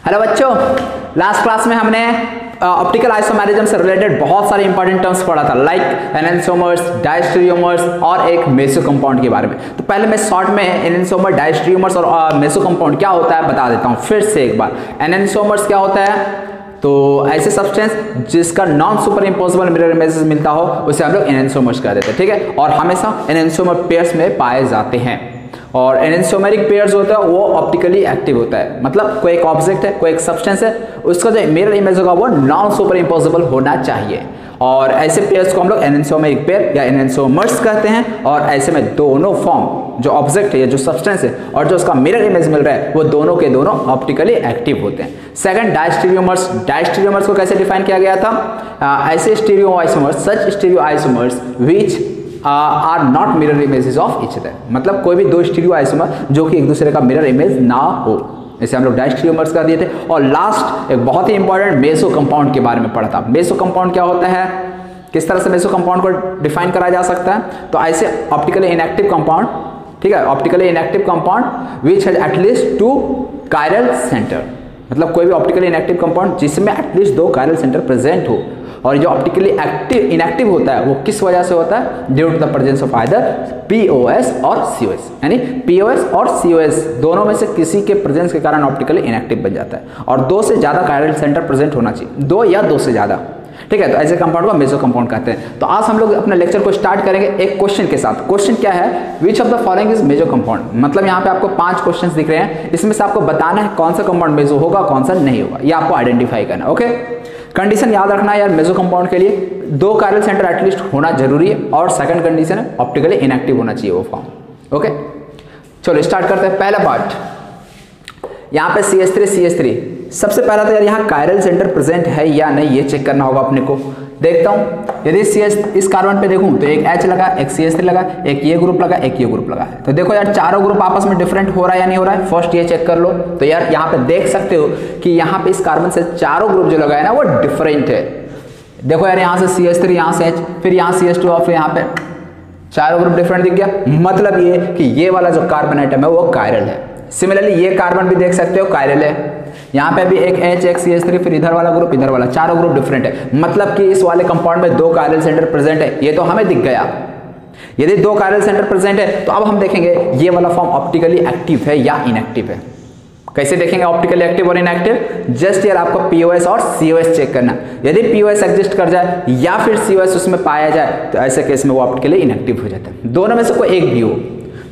Hello बच्चों, last class में हमने ऑप्टिकल आइसोमेरिज्म से रिलेटेड बहुत सारे इंपॉर्टेंट टर्म्स पढ़ा था, लाइक एनेंसोमर्स, डायस्टेरियोमर्स और एक मेसो कंपाउंड के बारे में। तो पहले मैं शॉर्ट में एनेंसोमर, डायस्टेरियोमर्स और मेसो कंपाउंड क्या होता है बता देता हूँ फिर से एक बार। एनेंसोमर्स क्या होता है? तो ऐसे सब्सटेंस जिसका non super impossible mirror images मिलता हो उसे हम लोग एनेंसोमर्स कह देते हैं, ठीक है। और हमेशा एनेंसोमर पेयर्स में पाए जाते हैं। और एनेंसोमेरिक पेयर्स होता है वो ऑप्टिकली एक्टिव होता है, मतलब कोई एक ऑब्जेक्ट है, कोई एक सब्सटेंस है, उसका जो मिरर इमेज होगा वो नॉन सुपर इम्पोसिबल होना चाहिए। और ऐसे पेयर्स को हम लोग एनेंसोमेरिक पेयर या एनेंसोमर्स कहते हैं। और ऐसे में दोनों फॉर्म, जो ऑब्जेक्ट है या जो सब्सटेंस है और जो उसका मिरर इमेज मिल रहा है, वो दोनों के दोनों ऑप्टिकली एक्टिव होते हैं। Second, diastereomers. डायस्टेरियोमर्स को कैसे डिफाइन किया गया था? ऐसे stereo isomers, such stereo isomers which are not mirror images of each other, मतलब कोई भी दो स्टीरियो आइसोमर जो कि एक दूसरे का मिरर इमेज ना हो, इसे हम लोग डायस्टेरियोमर्स कर दिए थे। और लास्ट एक बहुत ही इंपॉर्टेंट मेसो कंपाउंड के बारे में पढ़ा था। मेसो कंपाउंड क्या होता है, किस तरह से मेसो कंपाउंड को डिफाइन करा जा सकता है? तो ऐसे ऑप्टिकली इनएक्टिव कंपाउंड, ठीक है, optically inactive compound which has at least 2 chiral centre, मतलब कोई भी ऑप्टिकली इनएक्टिव कंपाउंड जिसमें एटलीस्ट 2 कायरल सेंटर प्रेजेंट हो। और जो ऑप्टिकली इनएक्टिव होता है वो किस वजह से होता है? Due to the presence of either POS और सीओएस, यानी पीओएस और सीओएस दोनों में से किसी के प्रेजेंस के कारण ऑप्टिकली इनएक्टिव बन जाता है। और 2 से ज्यादा कायरल सेंटर प्रेजेंट होना चाहिए, 2 या 2 से ज्यादा, ठीक है। तो ऐसे कंपाउंड को मेसो कंपाउंड कहते हैं। तो आज हम लोग अपने लेक्चर को स्टार्ट करेंगे एक क्वेश्चन के साथ। क्वेश्चन क्या है? Which of the following is meso compound. मतलब यहाँ पे आपको 5 क्वेश्चंस दिख रहे हैं, इसमें से आपको बताना है कौन सा कंपाउंड मेसो होगा, कौन सा नहीं होगा, ये आपको आइडेंटिफाई करना, ओके। कंडीशन याद रखना है यार, मेसो कंपाउंड के लिए 2 कायरल सेंटर एटलीस्ट होना जरूरी है। और सेकंड कंडीशन है ऑप्टिकली इनएक्टिव होना चाहिए वो फॉर्म, ओके। चलो स्टार्ट करते हैं। पहला पार्ट, यहाँ पे CH3 सबसे पहला तो यार यहाँ कायरल सेंटर प्रेजेंट है या नहीं ये चेक करना होगा अपने को। देखता हूँ, यदि इस कार्बन पे देखूं तो एक H लगा, एक CH3 लगा, एक ये ग्रुप लगा, एक ये ग्रुप लगा है। तो देखो यार चारों ग्रुप आपस में डिफरेंट हो रहा है या नहीं हो रहा है, फर्स्ट ये चेक कर लो। तो यार यहाँ पे देख सकते हो कि यहाँ पे इस कार्बन से चारों ग्रुप जो लगा है ना वो डिफरेंट है। देखो यार यहाँ से CH3, यहाँ से H, फिर यहाँ CH2 और फिर यहाँ पे चारों ग्रुप डिफरेंट दिख गया। मतलब ये कि ये वाला जो कार्बन आइटम है वो कायरल है। सिमिलरली ये कार्बन भी देख सकते हो कायरल है। यहाँ पे भी एक H, एक CH3, फिर इधर वाला ग्रुप, इधर वाला, चारों ग्रुप डिफरेंट है। मतलब कि इस वाले कंपाउंड में 2 कायरल सेंटर प्रेजेंट है, ये तो हमें दिख गया। यदि 2 कायरल सेंटर प्रेजेंट है तो अब हम देखेंगे ये वाला फॉर्म ऑप्टिकली एक्टिव है या इनएक्टिव है। कैसे देखेंगे ऑप्टिकली एक्टिव और इनएक्टिव? जस्ट यार आपको पीओएस और सीओएस चेक करना। यदि पीओएस एग्जिस्ट कर जाए या फिर सीओएस उसमें पाया जाए तो ऐसे केस में वो ऑप्टिकली इनएक्टिव हो जाता है। दोनों में से कोई एक भी हो,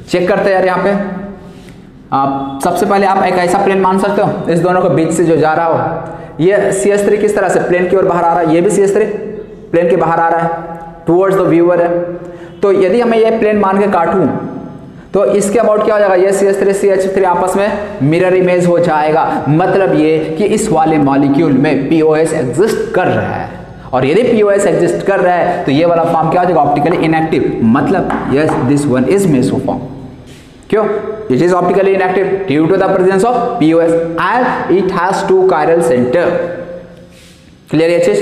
चेक करते हैं यार। यहाँ पे आप सबसे पहले आप एक ऐसा प्लेन मान सकते हो इस दोनों के बीच से जो जा रहा हो, ये CH3 किस तरह से प्लेन की ओर बाहर आ रहा है, ये भी CH3 प्लेन के बाहर आ रहा है, टुवर्ड्स द व्यूअर है। तो यदि हमें ये प्लेन मान के काटूं तो इसके अबाउट क्या हो जाएगा, ये CH3 CH3 आपस में मिरर इमेज हो जाएगा। मतलब ये कि इस वाले मॉलिक्यूल में पीओएस एग्जिस्ट कर रहा है। और यदि पीओएस एग्जिस्ट कर रहा है तो ये वाला फॉर्म क्या हो जाएगा, ऑप्टिकली इनएक्टिव। मतलब yes, this one is meso form. क्यों? It is optically inactive due to the presence of POS and it has 2 chiral center. Clear ये चीज?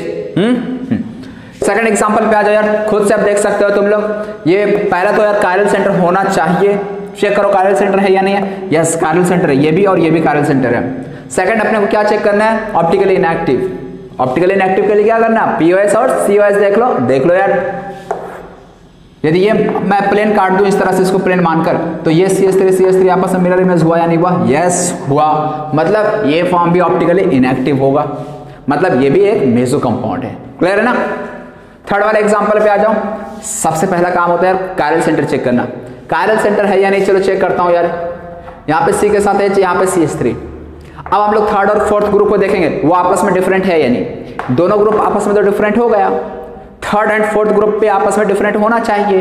सेकंड एग्जांपल पे आ जाओ यार, खुद से आप देख सकते हो तुम लोग। ये पहला तो यार कायरल सेंटर होना चाहिए, चेक करो कायरल सेंटर है या नहीं है। यस, कायरल सेंटर है, ये भी और ये भी कायरल सेंटर है। सेकंड अपने को क्या चेक करना है, ऑप्टिकली इनएक्टिव। ऑप्टिकली इनएक्टिव के लिए क्या करना है, POS और COS देख लो यार। यदि ये मैं प्लेन काट दूं इस तरह से, इसको प्लेन मानकर, तो ये CH3 आपस में मिरर इमेज हुआ या नहीं हुआ? यस हुआ। मतलब ये फॉर्म भी ऑप्टिकली इनएक्टिव होगा। मतलब ये भी एक मेसो कंपाउंड है। क्लियर है ना? थर्ड वाले एग्जांपल पे आ जाओ। सबसे पहला काम होता है यार कायरल सेंटर चेक करना। कायरल सेंटर है या नहीं, चलो चेक करता हूं यार। यहाँ पे C के साथ H, यहाँ पे CH3। अब हम लोग थर्ड और फोर्थ ग्रुप को देखेंगे, वो आपस में डिफरेंट है या नहीं। दोनों ग्रुप आपस में तो डिफरेंट हो गया, थर्ड एंड फोर्थ ग्रुप पे आपस में डिफरेंट होना चाहिए।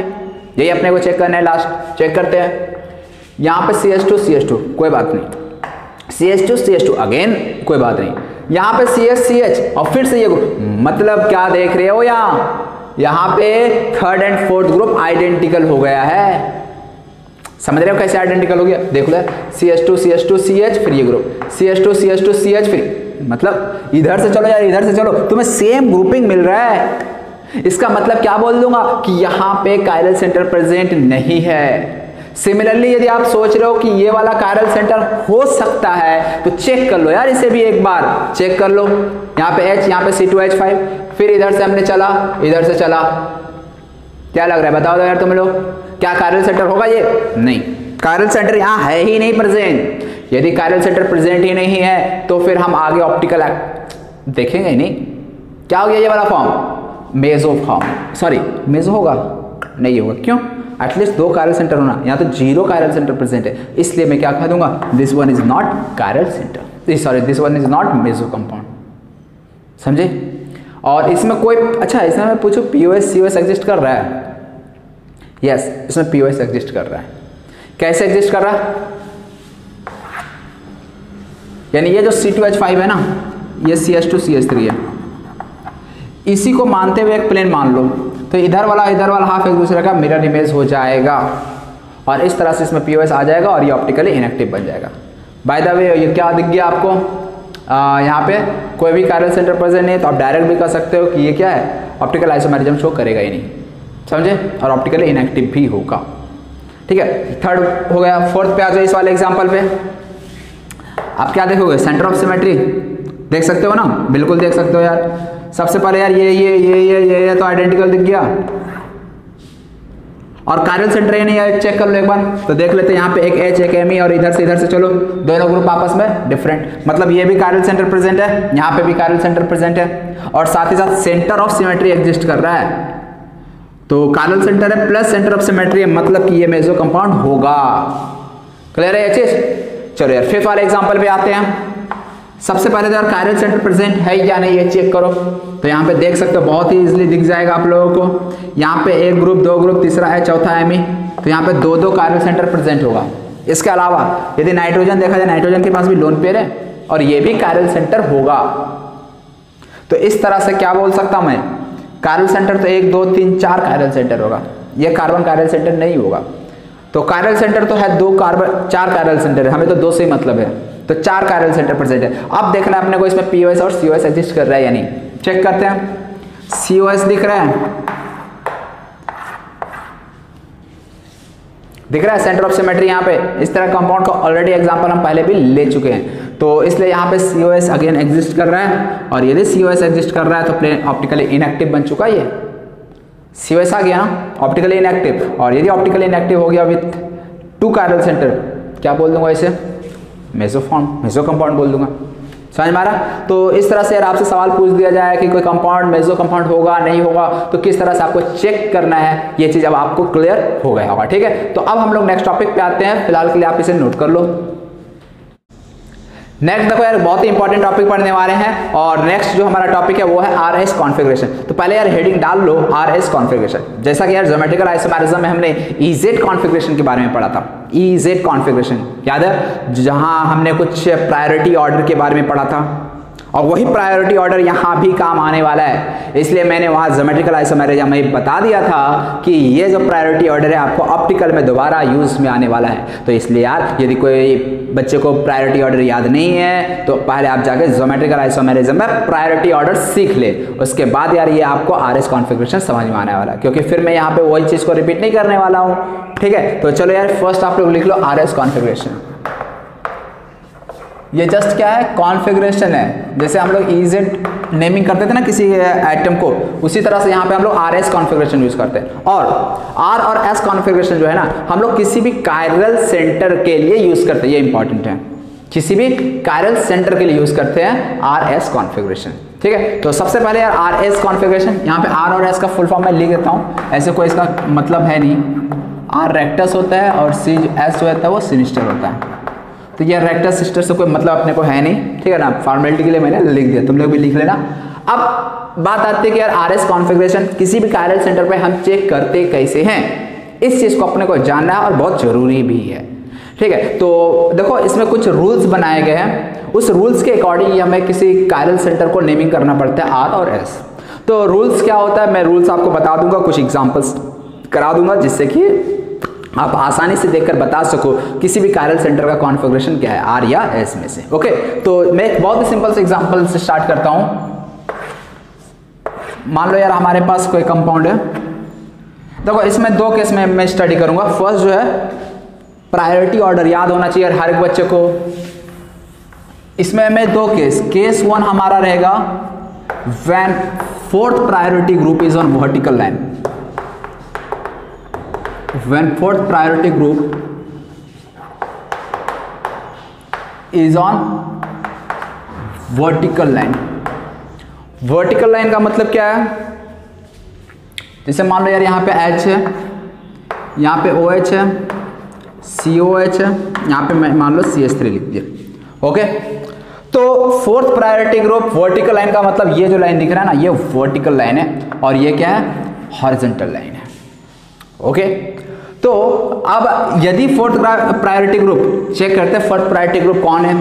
यही अपने को चेक करना है। लास्ट चेक करते हैं। यहाँ पे CH2 कोई बात नहीं, CH2 अगेन कोई बात नहीं, यहाँ पे CH और फिर से ये ग्रुप। मतलब क्या देख रहे हो यहाँ पे third and fourth group identical हो गया है। समझ रहे हो कैसे आइडेंटिकल हो गया? देख लो CH2 CH फिर ये ग्रुप CH2 CH फिर, मतलब इधर से चलो यार, इधर से चलो, तुम्हें सेम ग्रुपिंग मिल रहा है। इसका मतलब क्या बोल दूंगा कि यहाँ पे कायरल सेंटर प्रेजेंट नहीं है। सिमिलरली यदि आप सोच रहे हो कि ये वाला कायरल सेंटर हो सकता है तो चेक कर लो यार, इसे भी एक बार चेक कर लो। यहाँ पे H, यहाँ पे C2H5, फिर इधर से हमने चला, इधर से चला, क्या लग रहा है बताओ यार तुम लोग, क्या कायरल सेंटर होगा ये? नहीं, कायरल सेंटर यहाँ है ही नहीं प्रेजेंट। यदि कायरल सेंटर प्रेजेंट ही नहीं है तो फिर हम आगे ऑप्टिकल देखेंगे ही नहीं। क्या हो गया ये वाला form? Meso form, sorry meso होगा नहीं होगा, क्यों? एटलीस्ट 2 कायरल सेंटर होना, यहाँ तो 0 कायरल सेंटर प्रेजेंट है, इसलिए मैं क्या कह दूंगा, this one is not chiral centre, sorry this one is not meso compound. समझे? और इसमें कोई, अच्छा इसमें मैं पूछूं POS COS एग्जिस्ट कर रहा है? यस, इसमें POS एग्जिस्ट कर रहा है। कैसे एग्जिस्ट कर रहा है? यानी ये जो C2H5 है ना, ये CH2 CH3 है, इसी को मानते हुए एक प्लेन मान लो, तो इधर वाला हाफ एक दूसरे का मिरर इमेज हो जाएगा और इस तरह से इसमें POS आ जाएगा और ये ऑप्टिकली इनएक्टिव बन जाएगा। बाय द वे ये क्या दिख गया आपको? यहाँ पे कोई भी कायरल सेंटर प्रेजेंट नहीं है, तो आप डायरेक्ट भी कर सकते हो कि ये क्या है, ऑप्टिकल आइसोमेरिज्म शो करेगा ही नहीं, समझे? और ऑप्टिकली इनएक्टिव भी होगा। ठीक है, थर्ड हो गया। फोर्थ पे आ जाओ, इस वाले एग्जांपल पे आप क्या देखोगे? सेंटर ऑफ सिमेट्री देख सकते हो ना? बिल्कुल देख सकते हो यार। सबसे पहले यार ये तो आइडेंटिकल दिख गया, और कायरल सेंटर ये नहीं है, चेक कर लो एक बार तो देख लेते हैं। यहाँ पे एक H एक M और इधर से चलो, दोनों ग्रुप आपस में डिफरेंट, मतलब ये भी कायरल सेंटर प्रेजेंट है, यहाँ पे भी कायरल सेंटर प्रेजेंट है, और साथ ही साथ सेंटर ऑफ सिमेट्री एग्जिस्ट कर रहा है। तो कायरल सेंटर है प्लस सेंटर ऑफ सिमेट्री है, मतलब कि ये मेसो कंपाउंड होगा। क्लियर है ये चीज? चलो यार फिफ्थ वाले एग्जांपल पे आते हैं। सबसे पहले तो यार कायरल सेंटर प्रेजेंट है या नहीं ये चेक करो। तो यहाँ पे देख सकते हो, बहुत ही इजीली दिख जाएगा आप लोगों को। यहाँ पे एक ग्रुप, 2 ग्रुप, तीसरा है, चौथा है मी, तो यहाँ पे 2 कायरल सेंटर प्रेजेंट होगा। इसके अलावा यदि नाइट्रोजन देखा जाए, नाइट्रोजन के पास भी लोन पेयर है और ये भी कायरल सेंटर होगा। तो इस तरह से क्या बोल सकता मैं, कायरल सेंटर तो 1 2 3 4 कायरल सेंटर होगा, ये कार्बन कायरल सेंटर नहीं होगा। तो कायरल सेंटर तो है 4 कायरल सेंटर है, हमें तो 2 से ही मतलब है, तो 4 कायरल सेंटर प्रेजेंट है। अब देखना है अपने को इसमें POS और COS एग्जिस्ट कर रहा है या नहीं, चेक करते हैं। COS दिख रहा है सेंटर ऑफ सिमेट्री यहाँ पे। इस तरह कंपाउंड का ऑलरेडी एग्जांपल हम पहले भी ले चुके हैं, तो इसलिए यहाँ पे COS अगेन एग्जिस्ट कर रहा है, और यदि COS एग्जिस्ट कर रहा है तो प्लेन ऑप्टिकली इनएक्टिव बन चुका है। ये COS आ गया ना, ऑप्टिकली इनएक्टिव, और यदि ऑप्टिकली इनएक्टिव हो गया विथ 2 कायरल सेंटर, क्या बोल दूंगा इसे? मेसो कंपाउंड बोल दूंगा। समझ में आ रहा? तो इस तरह से यार आपसे सवाल पूछ दिया जाए कि कोई कंपाउंड मेसो कंपाउंड होगा नहीं होगा, तो किस तरह से आपको चेक करना है, ये चीज अब आपको क्लियर हो गया होगा। ठीक है, तो अब हम लोग नेक्स्ट टॉपिक पे आते हैं। फिलहाल के लिए आप इसे नोट कर लो। नेक्स्ट देखो यार, बहुत ही इंपॉर्टेंट टॉपिक पढ़ने वाले हैं, और नेक्स्ट जो हमारा टॉपिक है वो है RS कॉन्फ़िगरेशन। तो पहले यार हेडिंग डाल लो RS कॉन्फ़िगरेशन। जैसा कि यार ज्योमेट्रिकल आइसोमेरिज्म में हमने EZ कॉन्फ़िगरेशन के बारे में पढ़ा था। EZ कॉन्फ़िगरेशन याद है, जहां हमने कुछ प्रायोरिटी ऑर्डर के बारे में पढ़ा था, और वही प्रायोरिटी ऑर्डर यहाँ भी काम आने वाला है। इसलिए मैंने वहाँ ज्योमेट्रिकल आइसोमेरिज्म में बता दिया था कि ये जो प्रायोरिटी ऑर्डर है आपको ऑप्टिकल में दोबारा यूज में आने वाला है। तो इसलिए यार यदि कोई बच्चे को प्रायोरिटी ऑर्डर याद नहीं है तो पहले आप जाके ज्योमेट्रिकल आइसोमेरिज्म में प्रायोरिटी ऑर्डर सीख ले, उसके बाद यार ये आपको RS कॉन्फ़िगरेशन समझ में आने वाला है, क्योंकि फिर मैं यहाँ पे वही चीज़ को रिपीट नहीं करने वाला हूँ। ठीक है, तो चलो यार फर्स्ट आप लोग लिख लो RS कॉन्फ़िगरेशन। ये जस्ट क्या है? कॉन्फ़िगरेशन है। जैसे हम लोग EZ नेमिंग करते थे ना किसी आइटम को, उसी तरह से यहाँ पे हम लोग RS कॉन्फ़िगरेशन यूज करते हैं। और R और S कॉन्फ़िगरेशन जो है ना, हम लोग किसी भी कायरल सेंटर के लिए यूज करते हैं, ये इंपॉर्टेंट है, किसी भी कायरल सेंटर के लिए यूज करते हैं RS कॉन्फ़िगरेशन। ठीक है, तो सबसे पहले यार RS कॉन्फ़िगरेशन, यहाँ पे R और S का फुल फॉर्म मैं लिख देता हूँ, ऐसे कोई इसका मतलब है नहीं। R रेक्टस होता है और S जो होता है वो सिनिस्टर होता है। तो ये रेक्टस सिस्टर से कोई मतलब अपने को है नहीं, ठीक है ना, फॉर्मेलिटी के लिए मैंने लिख दिया, तुम लोग भी लिख लेना। अब बात आती है कि यार RS कॉन्फ़िगरेशन किसी भी कायरल सेंटर पे हम चेक करते कैसे हैं, इस चीज को अपने को जानना है और बहुत जरूरी भी है। ठीक है, तो देखो इसमें कुछ रूल्स बनाए गए हैं, उस रूल्स के अकॉर्डिंग हमें किसी कायरल सेंटर को नेमिंग करना पड़ता है R और S। तो रूल्स क्या होता है, मैं रूल्स आपको बता दूंगा, कुछ एग्जाम्पल्स करा दूंगा, जिससे कि आप आसानी से देखकर बता सको किसी भी कायरल सेंटर का कॉन्फ़िगरेशन क्या है, R या S में से। ओके, तो मैं एक बहुत ही सिंपल से एग्जांपल से स्टार्ट करता हूं। मान लो यार हमारे पास कोई कंपाउंड है, देखो इसमें 2 केस में मैं स्टडी करूंगा। फर्स्ट जो है प्रायोरिटी ऑर्डर याद होना चाहिए हर एक बच्चे को। इसमें हमें दो केस वन हमारा रहेगा when fourth priority group is on vertical line, when fourth priority group is on vertical line. Vertical line का मतलब क्या है, जैसे मान लो यार यहाँ पे H है, यहाँ पे OH है, COH है, यहाँ पे मान लो CH3 लिख दिया। ओके, तो fourth priority group vertical line का मतलब ये जो लाइन दिख रहा है ना, ये वर्टिकल लाइन है और ये क्या है, हॉरिजॉन्टल लाइन है। ओके, तो अब यदि फोर्थ प्रायोरिटी ग्रुप चेक करते हैं, फोर्थ प्रायोरिटी ग्रुप कौन है,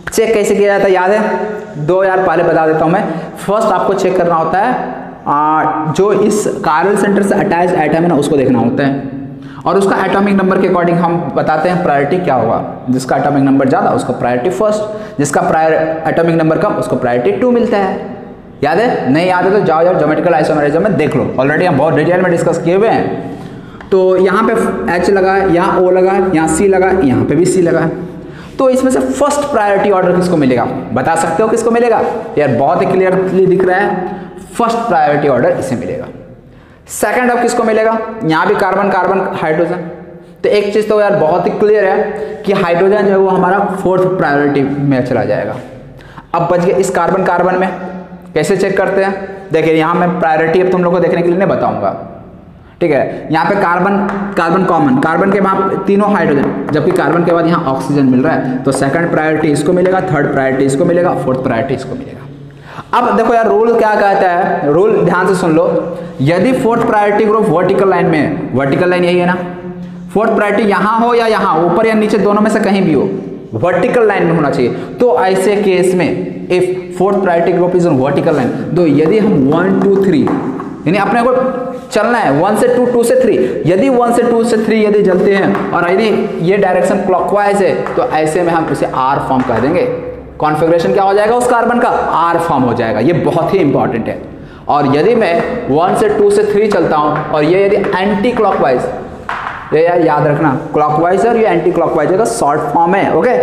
चेक कैसे किया जाता है याद है? दो यार पहले बता देता हूं मैं। फर्स्ट आपको चेक करना होता है जो इस कायरल सेंटर से अटैच एटम है ना, उसको देखना होता है और उसका एटॉमिक नंबर के अकॉर्डिंग हम बताते हैं प्रायोरिटी क्या होगा। जिसका एटॉमिक नंबर ज़्यादा उसको प्रायोरिटी फर्स्ट, जिसका एटॉमिक नंबर कम उसको प्रायोरिटी 2 मिलता है। याद है? नहीं याद है तो जाओ ज्योमेट्रिकल आइसोमेरिज्म में देख लो, ऑलरेडी हम बहुत डिटेल में डिस्कस किए हुए हैं। तो यहाँ पे H लगा, यहाँ O लगा, यहाँ C लगा, यहाँ पे भी C लगा। तो इसमें से फर्स्ट प्रायोरिटी ऑर्डर किसको मिलेगा, बता सकते हो किसको मिलेगा? यार बहुत ही क्लियरली दिख रहा है, फर्स्ट प्रायोरिटी ऑर्डर इसे मिलेगा। सेकंड अब किसको मिलेगा? यहाँ भी कार्बन कार्बन हाइड्रोजन। तो एक चीज तो यार बहुत ही क्लियर है कि हाइड्रोजन जो है वो हमारा फोर्थ प्रायोरिटी में चला जाएगा। अब बच गए इस कार्बन कार्बन में, कैसे चेक करते हैं? देखिए यहाँ मैं प्रायोरिटी अब तुम लोग को देखने के लिए नहीं बताऊंगा, ठीक है। यहाँ पे कार्बन कार्बन कॉमन, कार्बन के बाद तीनों हाइड्रोजन, जबकि कार्बन के बाद यहाँ ऑक्सीजन मिल रहा है, तो सेकंड प्रायोरिटी इसको मिलेगा, थर्ड प्रायोरिटी इसको मिलेगा, फोर्थ प्रायोरिटी इसको मिलेगा। अब देखो यार रूल क्या कहता है, रूल ध्यान से सुन लो। यदि fourth priority group vertical line में है, वर्टिकल लाइन यही है ना, फोर्थ प्रायोरिटी यहाँ हो या यहाँ, ऊपर या नीचे दोनों में से कहीं भी हो, वर्टिकल लाइन में होना चाहिए। तो ऐसे केस में if fourth priority group is on vertical line, तो यदि हम 1 2 3 यानी अपने को चलना है 1 से 2, 2 से 3, यदि 1 से 2 से 3 यदि चलते हैं और यदि ये डायरेक्शन क्लॉकवाइज है, तो ऐसे में हम उसे R फॉर्म कह देंगे। कॉन्फ़िगरेशन क्या हो जाएगा उस कार्बन का? R फॉर्म हो जाएगा। ये बहुत ही इंपॉर्टेंट है। और यदि मैं 1 से 2 से 3 चलता हूं और ये यदि एंटी क्लॉकवाइज, ये यार याद रखना, क्लॉकवाइज और ये एंटी क्लॉकवाइज का शॉर्ट फॉर्म है। ओके,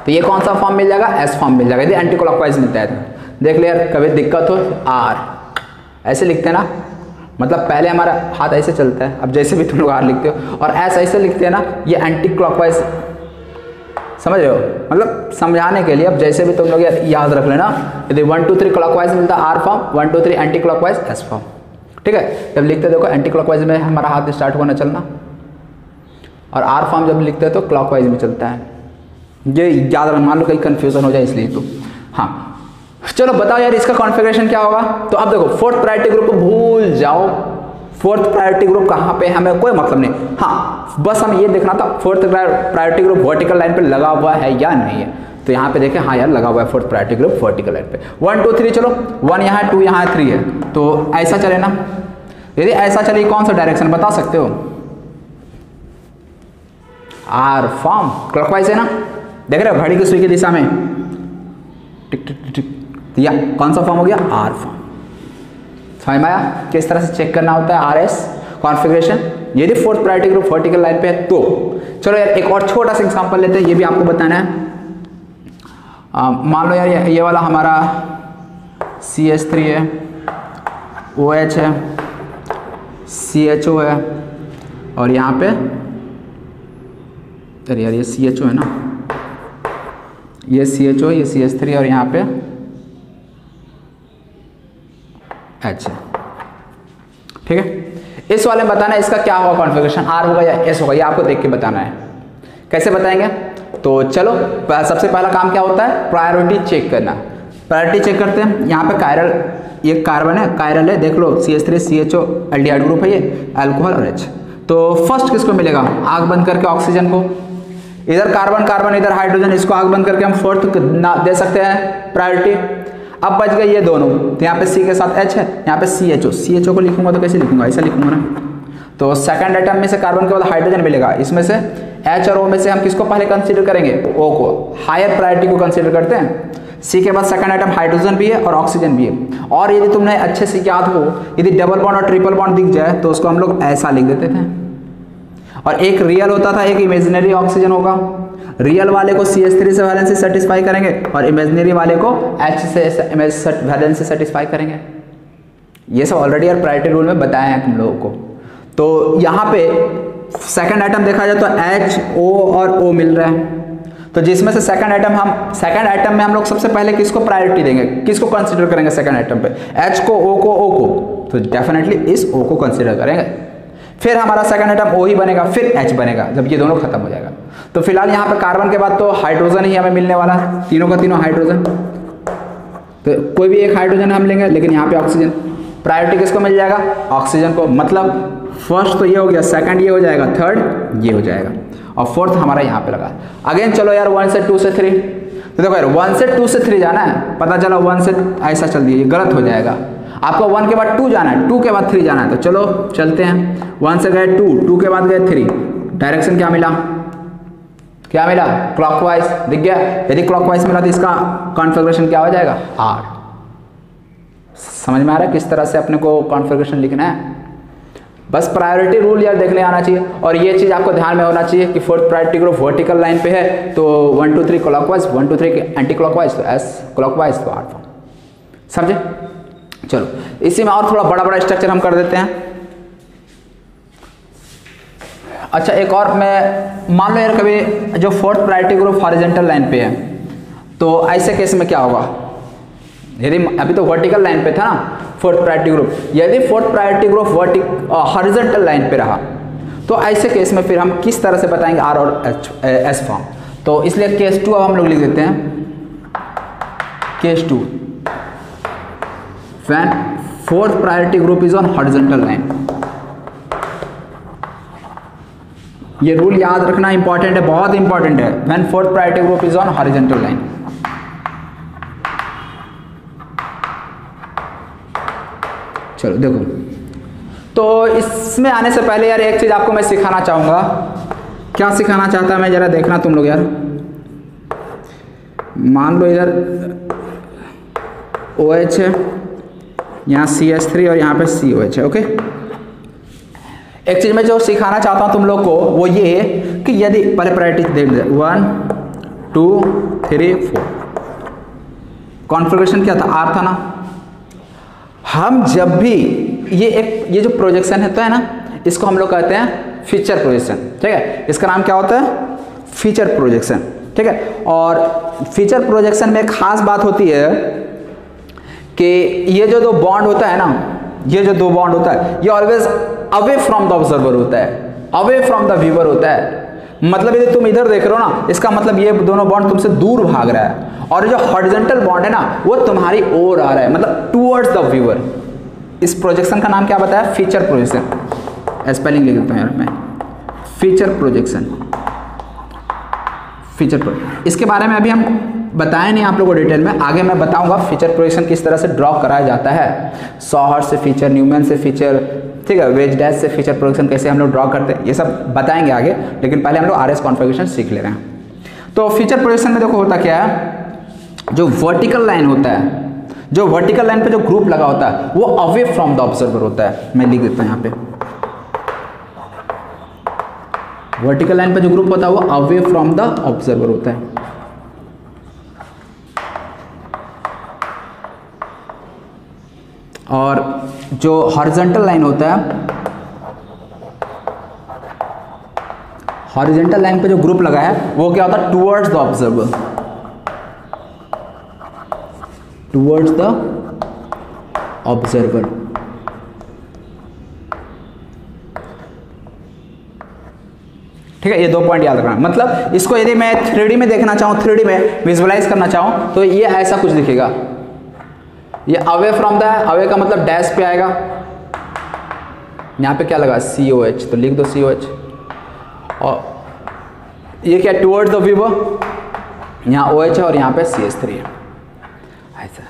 तो ये कौन सा फॉर्म मिल जाएगा? S फॉर्म मिल जाएगा यदि एंटी क्लॉकवाइज मिलता है तो। देख ले यार, कभी दिक्कत हो R ऐसे लिखते हैं ना, मतलब पहले हमारा हाथ ऐसे चलता है, अब जैसे भी तुम लोग R लिखते हो, और S ऐसे लिखते हैं ना, ये एंटी क्लॉकवाइज, समझ रहे हो? मतलब समझाने के लिए अब जैसे भी तुम लोग याद रख लेना, यदि 1 2 3 क्लॉकवाइज मिलता है R form, 1 2 3 anti clockwise S form. ठीक है, जब लिखते देखो एंटी क्लॉकवाइज में हमारा हाथ स्टार्ट होना चलना, और R फॉर्म जब लिखते हैं तो क्लॉकवाइज में चलता है। ये याद रखना, मान लो कहीं कंफ्यूजन हो जाए इसलिए। तो हाँ चलो बताओ यार इसका कॉन्फ़िगरेशन क्या होगा। तो अब देखो फोर्थ प्रायोरिटी ग्रुप को भूल जाओ, फोर्थ प्रायोरिटी ग्रुप कहाँ पे हमें कोई मतलब नहीं। हाँ बस हम ये देखना था fourth priority group vertical line पे लगा हुआ है या नहीं है। तो यहाँ पे देखें, हाँ यार लगा हुआ है fourth priority group vertical line पे। 1 2 3 चलो, 1 यहाँ है, 2 यहाँ है, 3 है, तो ऐसा चले ना। यदि ऐसा चले कौन सा डायरेक्शन बता सकते हो? R फॉर्म, क्लॉकवाइज है ना, देख रहे हो घड़ी की सुई की दिशा में, टिक टिक टिक, या कौन सा फॉर्म हो गया? R form. समझ में आया किस तरह से चेक करना होता है RS कॉन्फ़िगरेशन यदि fourth priority group vertical line पे है तो। चलो यार एक और छोटा सा एग्जांपल लेते हैं, ये भी आपको बताना है। मान लो यार ये वाला हमारा CH3 है, OH है, CHO है, और यहाँ पे अरे यार ये CHO है ना, ये CHO, ये CH3 और यहाँ पे H है। ठीक है, इस वाले में बताना है इसका क्या होगा कॉन्फ़िगरेशन, R होगा या S होगा, ये आपको देख के बताना है। कैसे बताएंगे? तो चलो सबसे पहला काम क्या होता है? प्रायोरिटी चेक करना। प्रायोरिटी चेक करते हैं। यहाँ पे कायरल, ये कार्बन है, कायरल है, देख लो CH3 CHO एल्डिहाइड ग्रुप है, ये अल्कोहल और H। तो फर्स्ट किसको मिलेगा? आग बंद करके ऑक्सीजन को, इधर कार्बन कार्बन, इधर हाइड्रोजन, इसको आग बंद करके हम फोर्थ दे सकते हैं प्रायोरिटी। अब बच गए ये दोनों, तो यहाँ पे C के साथ H है, यहाँ पे CHO, CHO को लिखूंगा तो कैसे लिखूंगा? ऐसा लिखूंगा ना। तो सेकंड एटम में से कार्बन के बाद हाइड्रोजन मिलेगा, इसमें से H और O में से हम किसको पहले कंसीडर करेंगे? O को, हायर प्रायोरिटी को कंसीडर करते हैं। C के बाद सेकंड एटम हाइड्रोजन भी है और ऑक्सीजन भी है। और यदि तुमने अच्छे से याद हो, यदि डबल बॉन्ड और ट्रिपल बॉन्ड दिख जाए तो उसको हम लोग ऐसा लिख देते थे, और एक रियल होता था, एक इमेजिनरी ऑक्सीजन होगा। रियल वाले को CH3 से वैलेंसी सेटिस्फाई करेंगे और इमेजिनरी वाले को H से वैलेंसी सेटिस्फाई करेंगे। ये सब ऑलरेडी यार प्रायोरिटी रूल में बताया है तुम लोगों को। तो यहाँ पे सेकंड आइटम देखा जाए तो H, O और O मिल रहा है। तो जिसमें से सेकंड आइटम में हम लोग सबसे पहले किसको प्रायोरिटी देंगे, किसको कंसीडर करेंगे सेकंड आइटम पे? H को, O को, O को। तो डेफिनेटली इस O को कंसीडर करेंगे। फिर हमारा सेकंड आइटम O ही बनेगा, फिर H बनेगा जब ये दोनों खत्म हो जाएगा। तो फिलहाल यहाँ पे कार्बन के बाद तो हाइड्रोजन ही हमें मिलने वाला है, तीनों का तीनों हाइड्रोजन। तो कोई भी एक हाइड्रोजन हम लेंगे, लेकिन यहाँ पे ऑक्सीजन। प्रायोरिटी किसको मिल जाएगा? ऑक्सीजन को। मतलब फर्स्ट तो ये हो गया, सेकंड ये हो जाएगा, थर्ड ये हो जाएगा और फोर्थ हमारा यहाँ पे लगा। अगेन चलो यार 1 से 2 से 3। तो देखो यार 1 से 2 से 3 जाना है, पता चला 1 से ऐसा चल दिया, ये गलत हो जाएगा। आपको 1 के बाद 2 जाना है, 2 के बाद 3 जाना है। तो चलो चलते हैं, 1 से गए 2, 2 के बाद गए 3। डायरेक्शन क्या मिला? क्या मिला? क्लॉकवाइज। दिख गया? यदि क्लॉकवाइज मिला तो इसका कॉन्फ़िगरेशन क्या हो जाएगा? R। समझ में आ रहा है किस तरह से अपने को कॉन्फ़िगरेशन लिखना है? बस प्रायोरिटी रूल यार देखने आना चाहिए। और ये चीज़ आपको ध्यान में होना चाहिए कि fourth priority group vertical line पे है, तो 1 2 3 क्लॉकवाइज, 1 2 3 एंटी क्लॉकवाइज, तो S क्लॉकवाइज, तो R फॉर्म। समझे? चलो इसी में और थोड़ा बड़ा बड़ा स्ट्रक्चर हम कर देते हैं। अच्छा एक और, मैं मान लो यार कभी जो fourth priority group horizontal line पे है, तो ऐसे केस में क्या होगा? यदि अभी तो वर्टिकल लाइन पे था ना फोर्थ प्रायोरिटी ग्रुप, यदि fourth priority group horizontal line पे रहा, तो ऐसे केस में फिर हम किस तरह से बताएंगे R और S फॉर्म? तो इसलिए केस 2 अब हम लोग लिख देते हैं, case 2 when fourth priority group is on horizontal line. ये रूल याद रखना इंपॉर्टेंट है, बहुत इंपॉर्टेंट है। When fourth priority group is on horizontal line. चलो देखो, तो इसमें आने से पहले यार एक चीज आपको मैं सिखाना चाहूंगा। क्या सिखाना चाहता मैं, जरा देखना तुम लोग यार। मान लो इधर OH है, यहाँ CH3 और यहाँ पे COH है। ओके, एक चीज मैं जो सिखाना चाहता हूँ तुम लोग को वो ये कि यदि पहले प्रायोरिटी देख लीजिए, 1 2 3 4, कॉन्फ़िगरेशन क्या था? R था ना। हम जब भी ये जो प्रोजेक्शन होता है ना, इसको हम लोग कहते हैं फीचर प्रोजेक्शन। ठीक है, इसका नाम क्या होता है? Feature projection. ठीक है, और फीचर प्रोजेक्शन में एक खास बात होती है कि ये जो दो बॉन्ड होता है ना, ये जो दो बॉन्ड होता है, ये always away from the observer होता है, अवे फ्रॉम द व्यूअर होता है। मतलब यदि तुम इधर देख रहे हो ना, इसका मतलब ये दोनों बॉन्ड तुमसे दूर भाग रहा है, और जो हॉरिजॉन्टल बॉन्ड है ना, वो तुम्हारी ओर आ रहा है, मतलब टुवर्ड्स द व्यूअर। इस प्रोजेक्शन का नाम क्या बताया? Feature projection. स्पेलिंग लिख देता हूँ यार मैं, फीचर प्रोजेक्शन। फीचर प्रोजेक्शन, इसके बारे में अभी हम बताया नहीं आप लोगों को डिटेल में, आगे मैं बताऊंगा फीचर प्रोजेक्शन किस तरह से ड्रॉ कराया जाता है। सॉहर से फीचर, न्यूमैन से फीचर, ठीक है, वेज डैश से फीचर प्रोजेक्शन कैसे हम लोग ड्रॉ करते हैं, ये सब बताएंगे आगे। लेकिन पहले हम लोग RS कॉन्फ़िगरेशन सीख ले रहे हैं। तो फीचर प्रोजेक्शन में देखो होता क्या है, जो वर्टिकल लाइन होता है, जो वर्टिकल लाइन पे जो ग्रुप लगा होता है, वो अवे फ्रॉम द ऑब्जर्वर होता है। मैं लिख देता हूँ यहाँ पे, वर्टिकल लाइन पे जो ग्रुप होता है वो अवे फ्रॉम द ऑब्जर्वर होता है। और जो हॉरिजॉन्टल लाइन होता है, हॉरिजॉन्टल लाइन पे जो ग्रुप लगा है वो क्या होता है? Towards the observer, towards the observer. ठीक है, ये 2 पॉइंट याद रखना। मतलब इसको यदि मैं 3D में देखना चाहूँ, 3D में विजुअलाइज करना चाहूँ, तो ये ऐसा कुछ दिखेगा। ये अवे फ्रॉम द, अवे का मतलब डैश पे आएगा। यहाँ पे क्या लगा? COH, तो लिख दो COH। और ये क्या? टुवर्ड्स द व्यूअर, यहाँ OH है और यहाँ पे CH3 है। ऐसा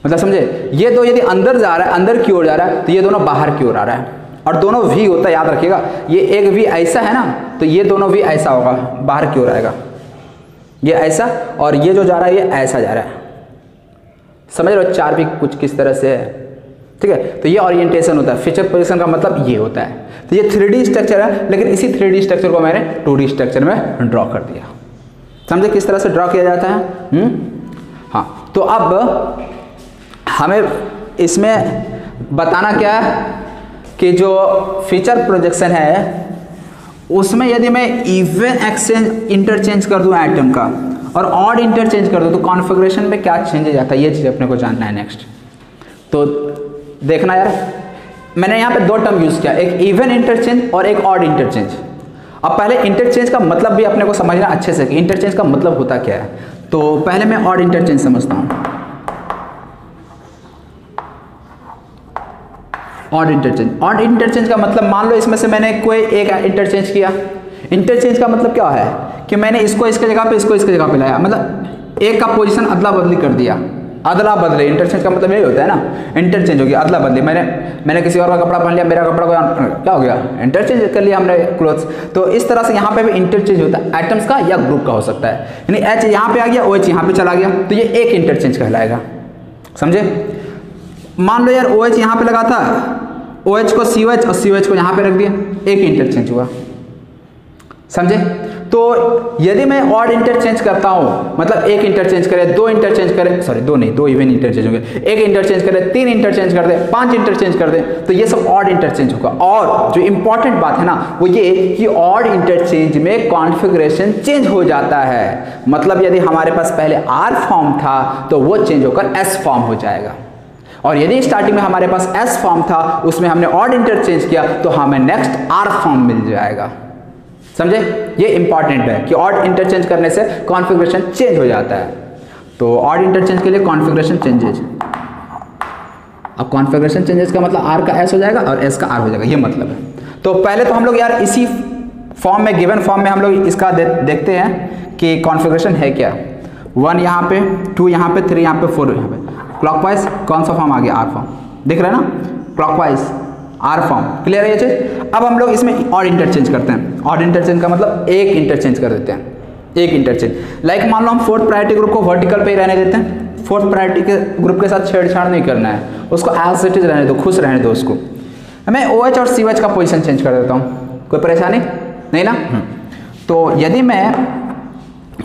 मतलब समझे, ये दो यदि अंदर जा रहा है, अंदर की ओर जा रहा है, तो ये दोनों बाहर की ओर आ रहा है। और दोनों V होता है, याद रखिएगा। ये एक V ऐसा है ना, तो ये दोनों V ऐसा होगा, बाहर की ओर आएगा। ये ऐसा, और ये जो जा रहा है ये ऐसा जा रहा है। समझ रहे हो? 4 V कुछ किस तरह से है, ठीक है। तो ये ओरिएंटेशन होता है, फीचर पोजीशन का मतलब ये होता है। तो ये 3D स्ट्रक्चर है, लेकिन इसी 3D स्ट्रक्चर को मैंने 2D स्ट्रक्चर में ड्रॉ कर दिया। समझे किस तरह से ड्रॉ किया जाता है? हाँ, तो अब हमें इसमें बताना क्या है कि जो फीचर प्रोजेक्शन है उसमें यदि मैं इवन एक्सचेंज इंटरचेंज कर दूं एटम का और ऑड इंटरचेंज कर दूं तो कॉन्फ़िगरेशन में क्या चेंजेज आता है, ये चीज़ अपने को जानना है नेक्स्ट। तो देखना यार, मैंने यहाँ पे दो टर्म यूज़ किया, एक इवन इंटरचेंज और एक ऑड इंटरचेंज। अब पहले इंटरचेंज का मतलब भी अपने को समझना अच्छे से कि इंटरचेंज का मतलब होता क्या है। तो पहले मैं ऑड इंटरचेंज समझता हूँ। ऑड इंटरचेंज का मतलब, मान लो इसमें से मैंने कोई एक इंटरचेंज किया। इंटरचेंज का मतलब क्या है कि मैंने इसको इसके जगह पे, इसको इसके जगह पे लाया, मतलब एक का पोजीशन अदला बदली कर दिया। अदला बदले, इंटरचेंज का मतलब यही होता है ना, इंटरचेंज हो गया, अदला बदली। मैंने किसी और का कपड़ा पहन लिया, मेरा कपड़ा को क्या हो गया, इंटरचेंज कर लिया हमने क्लोथ्स। तो इस तरह से यहाँ पे भी इंटरचेंज होता है, एटम्स का या ग्रुप का हो सकता है। यानी एच यहाँ पे आ गया, ओ एच यहाँ पे चला गया, तो ये एक इंटरचेंज कहलाएगा। समझे? मान लो यार ओ एच यहाँ पे लगा था, ओ एच को सी ओ एच और सी ओ एच को यहाँ पे रख दिया, एक इंटरचेंज हुआ। समझे? तो यदि मैं ऑड इंटरचेंज करता हूँ, मतलब एक इंटरचेंज करे, दो इंटरचेंज करे, सॉरी दो नहीं, दो इवन इंटरचेंज होंगे, एक इंटरचेंज करे, तीन इंटरचेंज कर दे, पांच इंटरचेंज कर दे, तो ये सब ऑड इंटरचेंज होगा। और जो इंपॉर्टेंट बात है ना वो ये कि ऑड इंटरचेंज में कॉन्फ़िगरेशन चेंज हो जाता है। मतलब यदि हमारे पास पहले आर फॉर्म था तो वो चेंज होकर एस फॉर्म हो जाएगा, और यदि स्टार्टिंग में हमारे पास एस फॉर्म था उसमें हमने ऑड इंटरचेंज किया तो हमें नेक्स्ट आर फॉर्म मिल जाएगा। समझे? ये इंपॉर्टेंट है कि ऑड इंटरचेंज करने से कॉन्फ़िगरेशन चेंज हो जाता है। तो ऑड इंटरचेंज के लिए कॉन्फ़िगरेशन चेंजेज, अब कॉन्फ़िगरेशन चेंजेस का मतलब आर का एस हो जाएगा और एस का आर हो जाएगा, ये मतलब है। तो पहले तो हम लोग यार इसी फॉर्म में, गिवन फॉर्म में हम लोग इसका देखते हैं कि कॉन्फ़िगरेशन है क्या। 1 यहाँ पे, 2 यहाँ पे, 3 यहाँ पे, 4 यहाँ पे। क्लॉकवाइज कौन सा फॉर्म आ गया? R form. दिख रहा है ना? Clockwise are form. क्लियर है ये चीज? अब हम लोग इसमें ऑड इंटरचेंज करते हैं। ऑड इंटरचेंज का मतलब एक इंटरचेंज कर देते हैं, एक इंटरचेंज। लाइक मान लो हम फोर्थ प्रायोरिटी ग्रुप को वर्टिकल पे ही रहने देते हैं, फोर्थ प्रायोरिटी के ग्रुप के साथ छेड़छाड़ नहीं करना है, उसको एज इट इज रहने दो, खुश रहने दो उसको। मैं ओ एच और सी एच का पोजिशन चेंज कर देता हूँ, कोई परेशानी नहीं ना? तो यदि मैं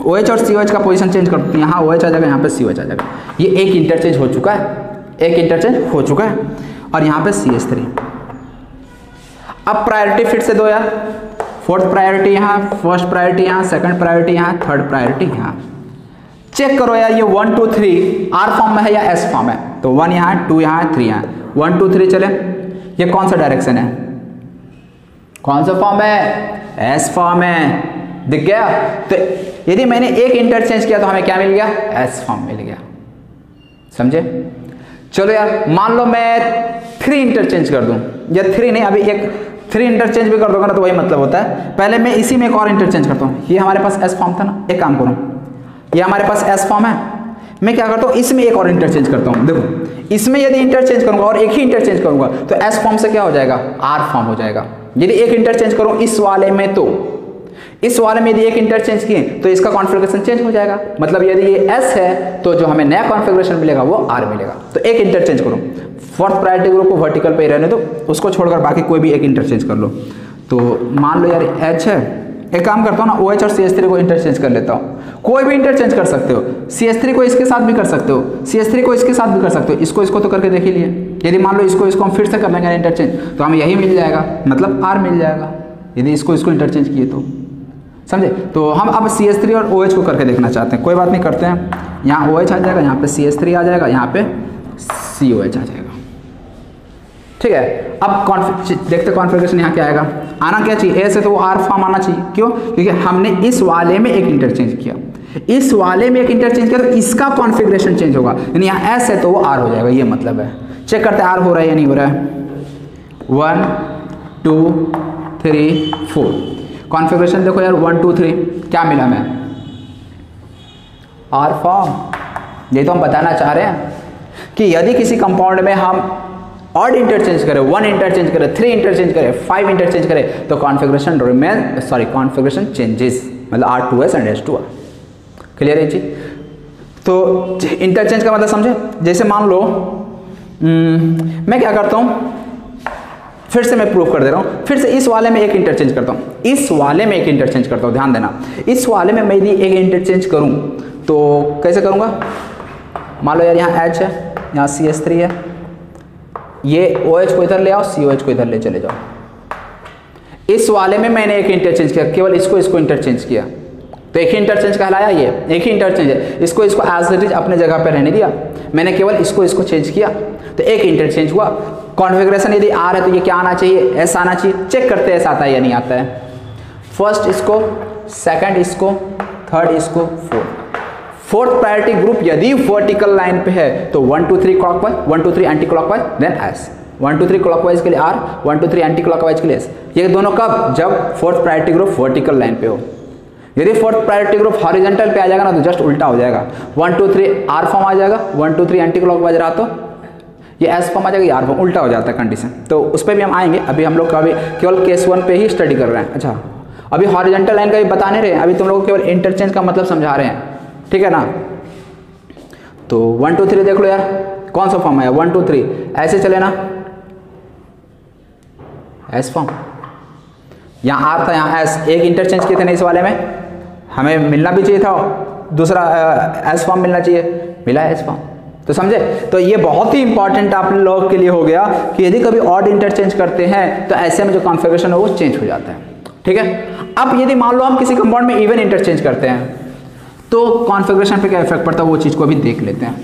ओ एच और सी ओ एच का पोजीशन चेंज कर, यहाँ ओ एच आ जाएगा, यहाँ पे सी ओ एच आ जाएगा, ये एक इंटरचेंज हो चुका है, एक इंटरचेंज हो चुका है। और यहाँ पे सी एच 3। अब प्रायोरिटी फिर से दो यार, फोर्थ प्रायोरिटी यहाँ, फर्स्ट प्रायोरिटी यहाँ, सेकंड प्रायोरिटी यहाँ, थर्ड प्रायोरिटी यहाँ। चेक करो यार ये 1 2 3 आर फॉर्म में है या एस फॉर्म है? तो 1 यहाँ, 2 यहाँ, 3 यहाँ, 1 2 3 चले। ये कौन सा डायरेक्शन है, कौन सा फॉर्म है? एस फॉर्म है। दिख गया? तो यदि मैंने एक इंटरचेंज किया तो हमें क्या मिल गया? एस फॉर्म मिल गया। समझे? चलो यार मान लो मैं 3 इंटरचेंज कर दूं, या 3 नहीं, अभी एक 3 इंटरचेंज भी कर दोगे ना तो वही मतलब होता है। पहले मैं इसी में एक और इंटरचेंज करता हूँ, ये हमारे पास एस फॉर्म था ना, एक काम करूँ, ये हमारे पास एस फॉर्म है, मैं क्या करता हूँ इसमें एक और इंटरचेंज करता हूँ। देखो इसमें यदि इंटरचेंज करूंगा और एक ही इंटरचेंज करूंगा तो एस फॉर्म से क्या हो जाएगा? आर फॉर्म हो जाएगा। यदि एक इंटरचेंज करूँ इस वाले में, तो इस वाले में यदि एक इंटरचेंज किए तो इसका कॉन्फ़िगरेशन चेंज हो जाएगा। मतलब यदि ये एस है तो जो हमें नया कॉन्फ़िगरेशन मिलेगा वो आर मिलेगा। तो एक इंटरचेंज करो, फोर्थ प्रायोरिटी ग्रुप को वर्टिकल पे ही रहने दो, उसको छोड़कर बाकी कोई भी एक इंटरचेंज कर लो। तो मान लो यार एच है, एक काम करता हूँ ना, ओ एच और सी एच 3 को इंटरचेंज कर लेता हूँ। कोई भी इंटरचेंज कर सकते हो, सी एच 3 को इसके साथ भी कर सकते हो, सी एच 3 को इसके साथ भी कर सकते हो, इसको तो करके देख ही लिए। यदि मान लो इसको हम फिर से कर लेंगे इंटरचेंज तो हमें यही मिल जाएगा, मतलब आर मिल जाएगा, यदि इसको इंटरचेंज किए तो। समझे? तो हम अब सी एच 3 और ओ एच को करके देखना चाहते हैं, कोई बात नहीं करते हैं। यहाँ ओ एच आ जाएगा, यहाँ पे सी एच 3 आ जाएगा, यहाँ पे सी ओ एच आ जाएगा। ठीक है, अब देखते कॉन्फ़िगरेशन यहाँ क्या आएगा। आना क्या चाहिए? ए से तो वो आर फॉर्म आना चाहिए। क्यों? क्योंकि हमने इस वाले में एक इंटरचेंज किया, इस वाले में एक इंटरचेंज किया तो इसका कॉन्फ़िगरेशन चेंज होगा, यानी यहाँ एस है तो वो आर हो जाएगा, ये मतलब है। चेक करते हैं आर हो रहा है या नहीं हो रहा है। 1 2 3 4 कॉन्फ़िगरेशन देखो यार, 1 2 3 क्या मिला हमें? R form. ये तो हम बताना चाह रहे हैं कि यदि किसी कंपाउंड में हम ऑड इंटरचेंज करें, 1 इंटरचेंज करें, 3 इंटरचेंज करें, 5 इंटरचेंज करें तो कॉन्फ़िगरेशन कॉन्फ़िगरेशन चेंजेस, मतलब R2S एंड S2R। क्लियर है जी? तो इंटरचेंज का मतलब समझे? जैसे मान लो मैं क्या करता हूँ, फिर से मैं प्रूव कर दे रहा हूँ, फिर से इस वाले में एक इंटरचेंज करता हूँ, इस वाले में एक इंटरचेंज करता हूँ, ध्यान देना। इस वाले में मैं यदि एक इंटरचेंज करूँ तो कैसे करूँगा, मान लो यार यहाँ H है, यहाँ CH3 है, ये OH को इधर ले आओ, COH को इधर ले चले जाओ। इस वाले में मैंने एक इंटरचेंज किया, केवल इसको इंटरचेंज किया, तो एक ही इंटरचेंज कहलाया, ये एक ही इंटरचेंज है। इसको एज इट इज अपने जगह पे रहने दिया, मैंने केवल इसको चेंज किया, तो एक इंटरचेंज हुआ। कॉन्फ़िगरेशन यदि R है तो ये क्या आना चाहिए, S आना चाहिए। चेक करते हैं S आता है या नहीं आता है। फर्स्ट इसको, सेकंड इसको, थर्ड इसको, फोर्थ प्रायोरिटी ग्रुप यदि वर्टिकल लाइन पे है तो 1 2 3 clockwise, 1 2 3 anticlockwise, then S। 1 2 3 clockwise के लिए R, 1 2 3 एंटी क्लॉकवाइज के लिए S। ये दोनों कब, जब fourth priority group vertical line पे हो। यदि फोर्थ प्रायोरिटी ग्रुप हॉरिजॉन्टल पे आ जाएगा ना तो जस्ट उल्टा हो जाएगा, 1 2 3 R फॉर्म आ जाएगा, 1 2 3 एंटी क्लॉकवाइज रहा तो ये S फॉर्म आ जाएगा, ये R फॉर्म, उल्टा हो जाता है कंडीशन। तो उस पर भी हम आएंगे, अभी हम लोग अभी केवल केस 1 पे ही स्टडी कर रहे हैं। अच्छा, अभी हॉरिजॉन्टल लाइन का भी बता नहीं रहे, अभी तुम लोग को केवल इंटरचेंज का मतलब समझा रहे हैं, ठीक है ना। तो 1 2 3 देख लो यार, कौन सा फॉर्म है 1 2 3, ऐसे चले ना, S फॉर्म, यहाँ R था, यहाँ S, एक इंटरचेंज किए थे ना इस वाले में, हमें मिलना भी चाहिए था दूसरा S फॉर्म मिलना चाहिए, मिला S फॉर्म। तो समझे, तो ये बहुत ही इंपॉर्टेंट आप लोगों के लिए हो गया कि यदि कभी ऑड इंटरचेंज करते हैं तो ऐसे में जो कॉन्फ़िगरेशन है वो चेंज हो जाता है, ठीक है। अब यदि मान लो हम किसी कंपाउंड में इवन इंटरचेंज करते हैं तो कॉन्फ़िगरेशन पे क्या इफेक्ट पड़ता है वो चीज़ को अभी देख लेते हैं।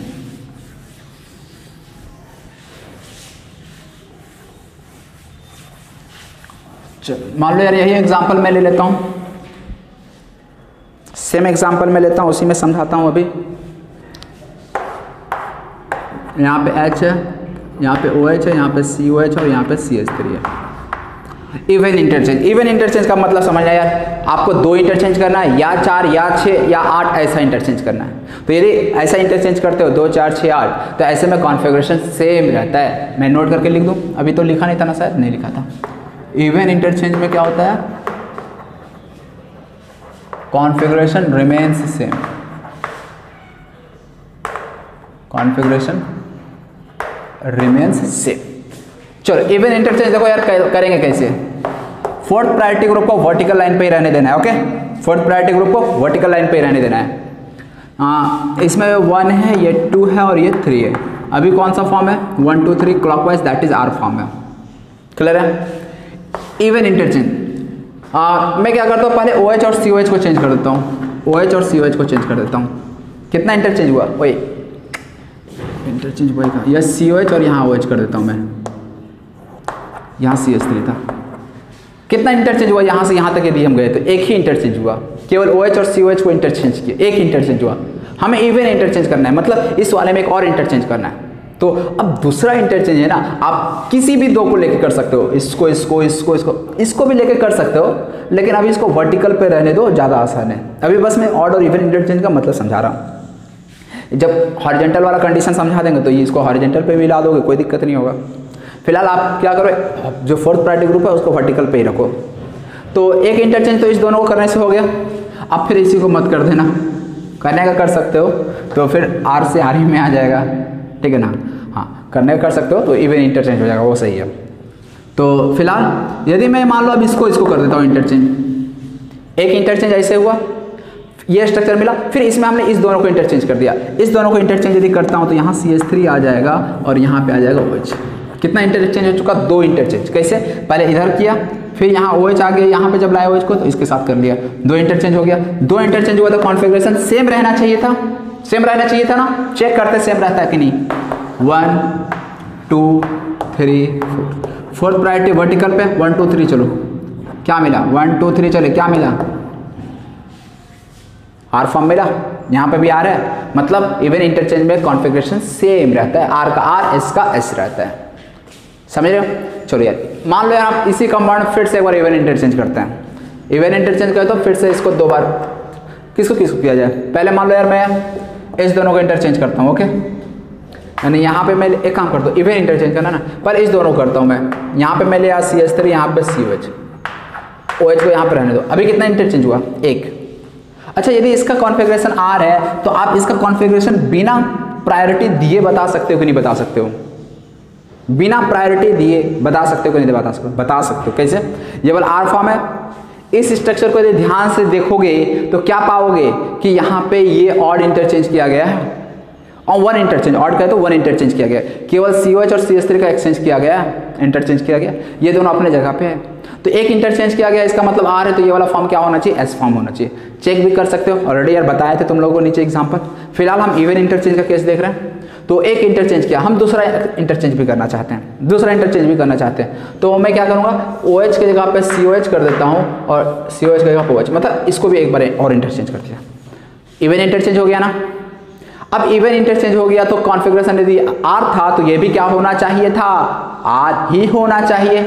चलो मान लो यार यही एग्जांपल मैं ले लेता हूँ, सेम एग्जांपल मैं लेता हूँ, उसी में समझाता हूँ। अभी यहाँ पे H है, यहाँ पे OH है, यहाँ पे COH और यहाँ पे CH3 है। इवन इंटरचेंज, इवन इंटरचेंज का मतलब समझना यार, आपको 2 इंटरचेंज करना है या 4 या 6 या 8 ऐसा इंटरचेंज करना है। तो यदि ऐसा इंटरचेंज करते हो 2 4 6 8 तो ऐसे में कॉन्फ़िगरेशन सेम रहता है। मैं नोट करके लिख दूँ, अभी तो लिखा नहीं था ना, शायद नहीं लिखा था। इवन इंटरचेंज में क्या होता है, configuration remains same, configuration remains same. चलो इवन इंटरचेंज देखो यार करेंगे कैसे, फोर्थ प्रायोरिटी ग्रुप को वर्टिकल लाइन पे ही रहने देना है, ओके। फोर्थ प्रायोरिटी ग्रुप को वर्टिकल लाइन पे ही रहने देना है। इसमें 1 है, ये 2 है और ये 3 है। अभी कौन सा फॉर्म है, 1 2 3 clockwise, that is R form है, क्लियर है। इवन इंटरचेंज मैं क्या करता हूँ, पहले OH और COH को चेंज कर देता हूँ, OH और COH को चेंज कर देता हूँ। कितना इंटरचेंज हुआ, वही इंटरचेंज वही का, यह COH और यहाँ OH कर देता हूँ मैं, यहाँ CH3 था। कितना इंटरचेंज हुआ, यहाँ से यहाँ तक यदि हम गए तो एक ही इंटरचेंज हुआ, केवल OH और COH को इंटरचेंज किया, एक इंटरचेंज हुआ। हमें इवन इंटरचेंज करना है, मतलब इस वाले में एक और इंटरचेंज करना है। तो अब दूसरा इंटरचेंज है ना, आप किसी भी 2 को लेके कर सकते हो, इसको भी लेके कर सकते हो, लेकिन अभी इसको वर्टिकल पे रहने दो, ज़्यादा आसान है। अभी बस मैं ऑड और इवन इंटरचेंज का मतलब समझा रहा हूँ। जब हॉरिजॉन्टल वाला कंडीशन समझा देंगे तो ये इसको हॉरिजॉन्टल पे मिला दोगे, कोई दिक्कत नहीं होगा। फिलहाल आप क्या करो, जो फोर्थ प्रायोरिटी ग्रुप है उसको वर्टिकल पे ही रखो। तो एक इंटरचेंज तो इस दोनों को करने से हो गया। अब फिर इसी को मत कर देना, करने का कर सकते हो तो फिर R से R ही में आ जाएगा, ठीक है ना। हाँ, करने का कर सकते हो तो इवन इंटरचेंज हो जाएगा, वो सही है। तो फिलहाल यदि मैं मान लो अब इसको कर देता हूँ इंटरचेंज, एक इंटरचेंज ऐसे हुआ, ये स्ट्रक्चर मिला, फिर इसमें हमने इस दोनों को इंटरचेंज कर दिया। इस दोनों को इंटरचेंज यदि करता हूँ तो यहाँ CH3 आ जाएगा और यहाँ पे आ जाएगा OH। कितना इंटरचेंज हो चुका, 2 इंटरचेंज। कैसे, पहले इधर किया, फिर यहाँ OH आ गया, यहाँ पे जब लाया OH को तो इसके साथ कर लिया, 2 इंटरचेंज हो गया। 2 इंटरचेंज हुआ तो कॉन्फ़िगरेशन सेम रहना चाहिए था, सेम रहना चाहिए था ना। चेक करते सेम रहता है कि नहीं। 1 2 3 4, फोर्थ प्रायोरिटी वर्टिकल पे 1 2 3, चलो क्या मिला, 1 2 3 चले, क्या मिला, R फॉर्म मिला। यहाँ पे भी R है, मतलब इवन इंटरचेंज में कॉन्फ़िगरेशन सेम रहता है, R का R, S का S रहता है, समझ रहे हो। चलो यार मान लो यार आप इसी कंपाउंड फिर से एक बार इवन इंटरचेंज करते हैं। इवन इंटरचेंज करें तो फिर से इसको 2 बार, किसको किया जाए, पहले मान लो यार मैं इस दोनों को इंटरचेंज करता हूँ, ओके। यानी यहाँ पे मैं एक काम करता हूँ, इवन इंटरचेंज करना ना, पर इस दोनों करता हूँ मैं। यहाँ पे मैं ले आया CH3, यहाँ पे COH, OH को यहाँ पे रहने दो। अभी कितना इंटरचेंज हुआ, 1। अच्छा, यदि इसका कॉन्फ़िगरेशन R है तो आप इसका कॉन्फ़िगरेशन बिना प्रायोरिटी दिए बता सकते हो कि नहीं बता सकते हो, बिना प्रायोरिटी दिए बता सकते हो कि नहीं बता सकते हो। कैसे? ये वाला आर फॉर्म है। इस स्ट्रक्चर को यदि ध्यान से देखोगे तो क्या पाओगे कि यहाँ पे ये ऑड इंटरचेंज किया गया है और वन इंटरचेंज, ऑड कहे तो वन इंटरचेंज किया गया, केवल COH और CH3 का एक्सचेंज किया गया, इंटरचेंज किया गया, ये दोनों अपने जगह पे है। तो एक इंटरचेंज किया गया, इसका मतलब आर है, तो ये वाला फॉर्म क्या होना चाहिए? एस फॉर्म होना चाहिए। चेक भी कर सकते हो, ऑलरेडी यार बताए थे तुम लोगों को नीचे एग्जाम्पल। फिलहाल हम इवन इंटरचेंज का केस देख रहे हैं। तो एक इंटरचेंज किया, हम दूसरा इंटरचेंज भी करना चाहते हैं, तो मैं क्या करूँगा? OH की जगह पे COH कर देता हूँ और COH की जगह पे OH, मतलब इसको भी एक बार और इंटरचेंज कर दिया। इवन इंटरचेंज हो गया ना। अब इवन इंटरचेंज हो गया तो कॉन्फ़िगरेशन यदि R था तो ये भी क्या होना चाहिए था? R ही होना चाहिए।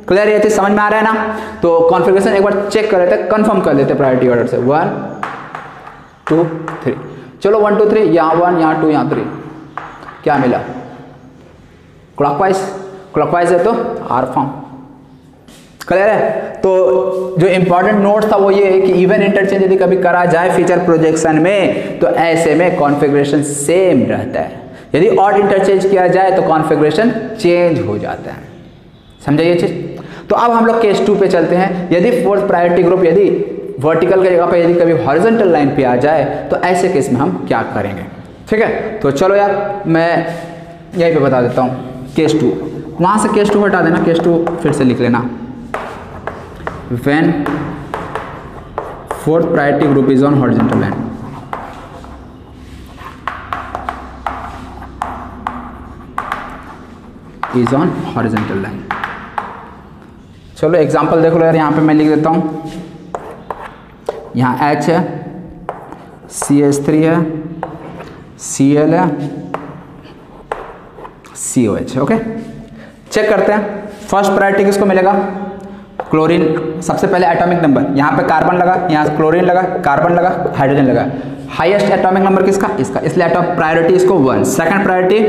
क्लियर? ये चीज समझ में आ रहा है ना? तो कॉन्फ़िगरेशन एक बार चेक कर लेते हैं, कंफर्म कर लेते हैं प्रायोरिटी ऑर्डर से। 1 2 3, चलो 1 2 3, यहाँ 1 यहाँ 2 यहाँ 3, क्या मिला? क्लॉकवाइज है तो आर फॉर्म। क्लियर है? तो जो इंपॉर्टेंट नोट था वो ये है कि इवन इंटरचेंज यदि कभी करा जाए फीचर प्रोजेक्शन में तो ऐसे में कॉन्फ़िगरेशन सेम रहता है। यदि ऑड इंटरचेंज किया जाए तो कॉन्फ़िगरेशन चेंज हो जाता है। समझे ये चीज? तो अब हम लोग केस 2 पे चलते हैं। यदि फोर्थ प्रायोरिटी ग्रुप यदि वर्टिकल की जगह पे यदि कभी हॉरिजॉन्टल लाइन पे आ जाए तो ऐसे केस में हम क्या करेंगे? ठीक है, तो चलो यार मैं यहीं पे बता देता हूँ। केस 2, वहाँ से केस 2 हटा देना, केस 2 फिर से लिख लेना। When fourth priority group is on horizontal line, is on horizontal line. चलो एग्जाम्पल देख लो यार, यहाँ पे मैं लिख देता हूँ। यहाँ H है, CH3 है, Cl है, COH। ओके, चेक करते हैं। फर्स्ट प्रायोरिटी किसको मिलेगा? क्लोरीन। सबसे पहले एटॉमिक नंबर, यहाँ पे कार्बन लगा, यहाँ क्लोरीन लगा, कार्बन लगा, हाइड्रोजन लगा। हाईएस्ट एटॉमिक नंबर किसका? इसका, इसलिए प्रायोरिटी इसको 1। Second priority,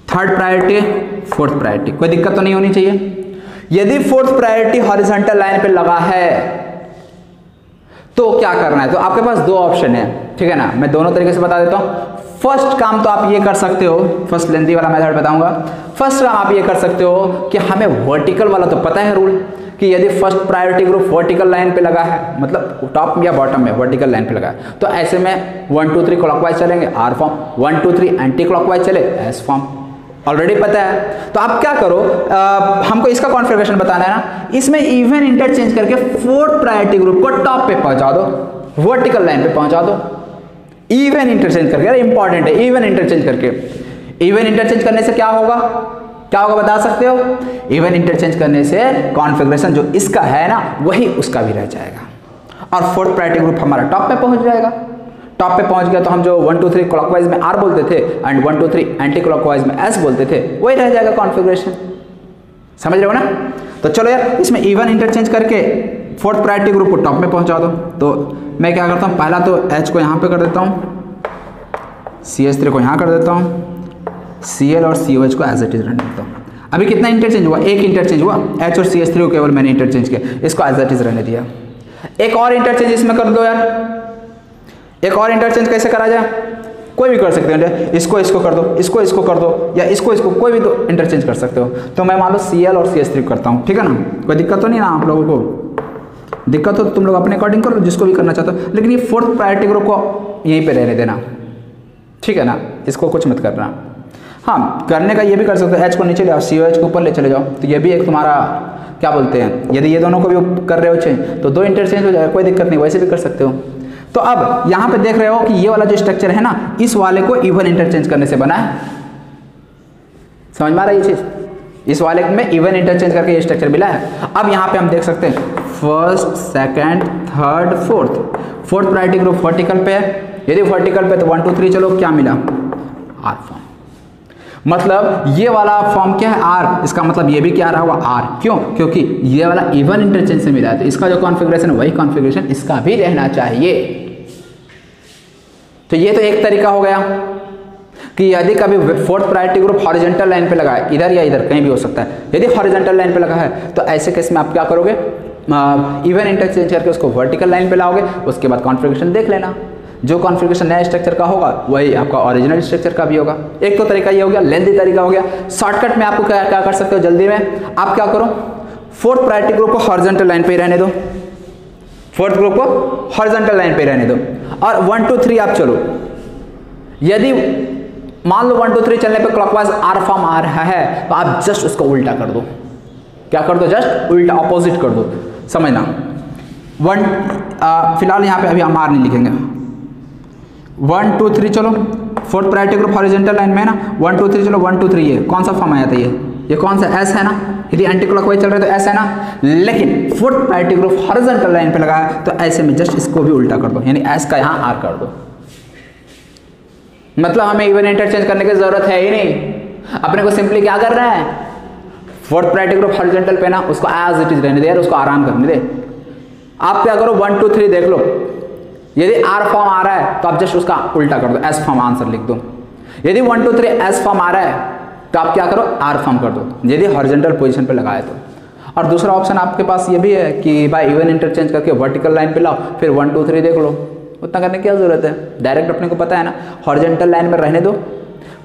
third priority, fourth priority. कोई दिक्कत तो नहीं होनी चाहिए। यदि फोर्थ प्रायोरिटी हॉरिजॉन्टल लाइन पे लगा है तो क्या करना है? तो आपके पास दो ऑप्शन है, ठीक है ना? मैं दोनों तरीके से बता देता हूँ। फर्स्ट काम तो आप ये कर सकते हो, फर्स्ट लेंथी वाला मेथड बताऊंगा। फर्स्ट काम आप ये कर सकते हो कि हमें वर्टिकल वाला तो पता है रूल कि यदि first priority group vertical line पे लगा है, मतलब टॉप या बॉटम में वर्टिकल लाइन पे लगा है, तो ऐसे में 1 2 3 क्लॉकवाइज चलेंगे, आर फॉर्म। 1 2 3 एंटी क्लॉकवाइज चले, एस फॉर्म। ऑलरेडी पता है। तो आप क्या करो, हमको इसका कॉन्फ़िगरेशन बताना है ना, इसमें इवन इंटरचेंज करके फोर्थ प्रायोरिटी ग्रुप को टॉप पे पहुंचा दो, वर्टिकल लाइन पे पहुंचा दो। इवन इंटरचेंज करके, अरे इंपॉर्टेंट है, इवन इंटरचेंज करके। इवन इंटरचेंज करने से क्या होगा? क्या होगा बता सकते हो? इवन इंटरचेंज करने से कॉन्फ़िगरेशन जो इसका है ना वही उसका भी रह जाएगा और फोर्थ प्रायोरिटी ग्रुप हमारा टॉप पे पहुंच जाएगा। टॉप पे पहुंच गया तो हम जो 1 2 3 क्लॉकवाइज में आर बोलते थे एंड 1 2 3 एंटी क्लॉकवाइज में एस बोलते थे, वही रह जाएगा कॉन्फ़िगरेशन। समझ रहे हो ना? तो चलो यार, इसमें इवन इंटरचेंज करके फोर्थ प्रायोरिटी ग्रुप को टॉप में पहुंचा दो। तो मैं क्या करता हूँ, पहला तो H को यहाँ पे कर देता हूँ, CH3 को यहाँ कर देता हूँ, Cl और COH को एज इट इज रहने देता हूँ। अभी कितना इंटरचेंज हुआ? एक इंटरचेंज हुआ, H और CH3 को केवल मैंने इंटरचेंज किया, इसको एज इट इज रहने दिया। एक और इंटरचेंज इसमें कर दो यार। एक और इंटरचेंज कैसे करा जाए? कोई भी कर सकते हो, इसको इसको कर दो, इसको इसको कर दो, या इसको इसको, कोई भी तो इंटरचेंज कर सकते हो। तो मैं मान लो Cl और CH3 करता हूँ, ठीक है ना? कोई दिक्कत तो नहीं ना आप लोगों को? दिक्कत हो तो तुम लोग अपने अकॉर्डिंग करो, जिसको भी करना चाहते हो, लेकिन ये फोर्थ प्रायोरिटी ग्रुप को यहीं पे रहने देना, ठीक है ना? इसको कुछ मत करना। हाँ, करने का ये भी कर सकते हो, H को नीचे ले आओ, COH को ऊपर ले चले जाओ, तो ये भी एक तुम्हारा क्या बोलते हैं, यदि ये दोनों को भी कर रहे हो चेंज तो दो इंटरचेंज हो जाएगा, कोई दिक्कत नहीं, वैसे भी कर सकते हो। तो अब यहाँ पे देख रहे हो कि ये वाला जो स्ट्रक्चर है ना, इस वाले को इवन इंटरचेंज करने से बना है। समझ में आ रहा है ये चीज? इस वाले में इवन इंटरचेंज करके ये स्ट्रक्चर मिला है। अब यहाँ पे हम देख सकते हैं first, second, third, fourth. Fourth priority group vertical पे है, यदि वर्टिकल पे तो 1 2 3 चलो, क्या मिला? R form. मतलब ये वाला फॉर्म क्या है? आर। इसका मतलब ये भी क्या रहा हुआ? आर। क्यों? क्योंकि ये वाला इवन इंटरचेंज से मिला है, तो इसका जो कॉन्फ़िगरेशन है वही कॉन्फ़िगरेशन इसका भी रहना चाहिए। तो ये तो एक तरीका हो गया कि यदि कभी fourth priority group horizontal line पे लगा है, इधर या इधर कहीं भी हो सकता है, यदि हॉरिजॉन्टल लाइन पे लगा है तो ऐसे केस में आप क्या करोगे? इवन इंटरचेंज करके उसको वर्टिकल लाइन पे लाओगे, उसके बाद कॉन्फ़िगरेशन देख लेना। जो कॉन्फ़िगरेशन नया स्ट्रक्चर का होगा वही आपका ओरिजिनल स्ट्रक्चर का भी होगा। एक तो तरीका ये हो गया, लेंथी तरीका हो गया। शॉर्टकट में आपको क्या क्या कर सकते हो जल्दी में, आप क्या करो, फोर्थ प्रायोरिटी ग्रुप को हॉरिजॉन्टल लाइन पे ही रहने दो, फोर्थ ग्रुप को हॉरिजॉन्टल लाइन पे रहने दो, और 1 2 3 आप चलो। यदि मान लो 1 2 3 चलने पे क्लॉकवाइज आर फॉर्म आ रहा है तो आप जस्ट उसको उल्टा कर दो। क्या कर दो, जस्ट उल्टा ऑपोजिट कर दो, समझना। फिलहाल यहाँ पे अभी हम आर नहीं लिखेंगे। 1 2 3 चलो, fourth priority group horizontal line में है ना, 1 2 3 चलो, 1 2 3 ये कौन सा फॉर्म आया था, ये कौन सा, एस है ना, यदि एंटी क्लॉकवाइज चल रहे तो एस है ना। लेकिन fourth priority group horizontal line पे लगा है तो ऐसे में जस्ट इसको भी उल्टा कर दो, यानी एस का यहाँ आर कर दो। मतलब हमें इवन इंटरचेंज करने की जरूरत है ही नहीं, अपने को सिंपली क्या कर रहा है, फोर्थ प्रायोरिटी ग्रुप हॉरिजॉन्टल पे ना उसको एज इट इज रहने दे यार, उसको आराम करने दे। आप क्या करो 1 2 3 देख लो, यदि आर फॉर्म आ रहा है तो आप जस्ट उसका उल्टा कर दो, एस फॉर्म आंसर लिख दो। यदि 1 2 3 एस फॉर्म आ रहा है तो आप क्या करो, आर फॉर्म कर दो, यदि हॉरिजॉन्टल पोजीशन पे लगाए तो। और दूसरा ऑप्शन आपके पास ये भी है कि भाई इवन इंटरचेंज करके वर्टिकल लाइन पे लाओ, फिर 1 2 3 देख लो। उतना करने की क्या जरूरत है, डायरेक्ट अपने को पता है ना, हॉरिजॉन्टल लाइन में रहने दो,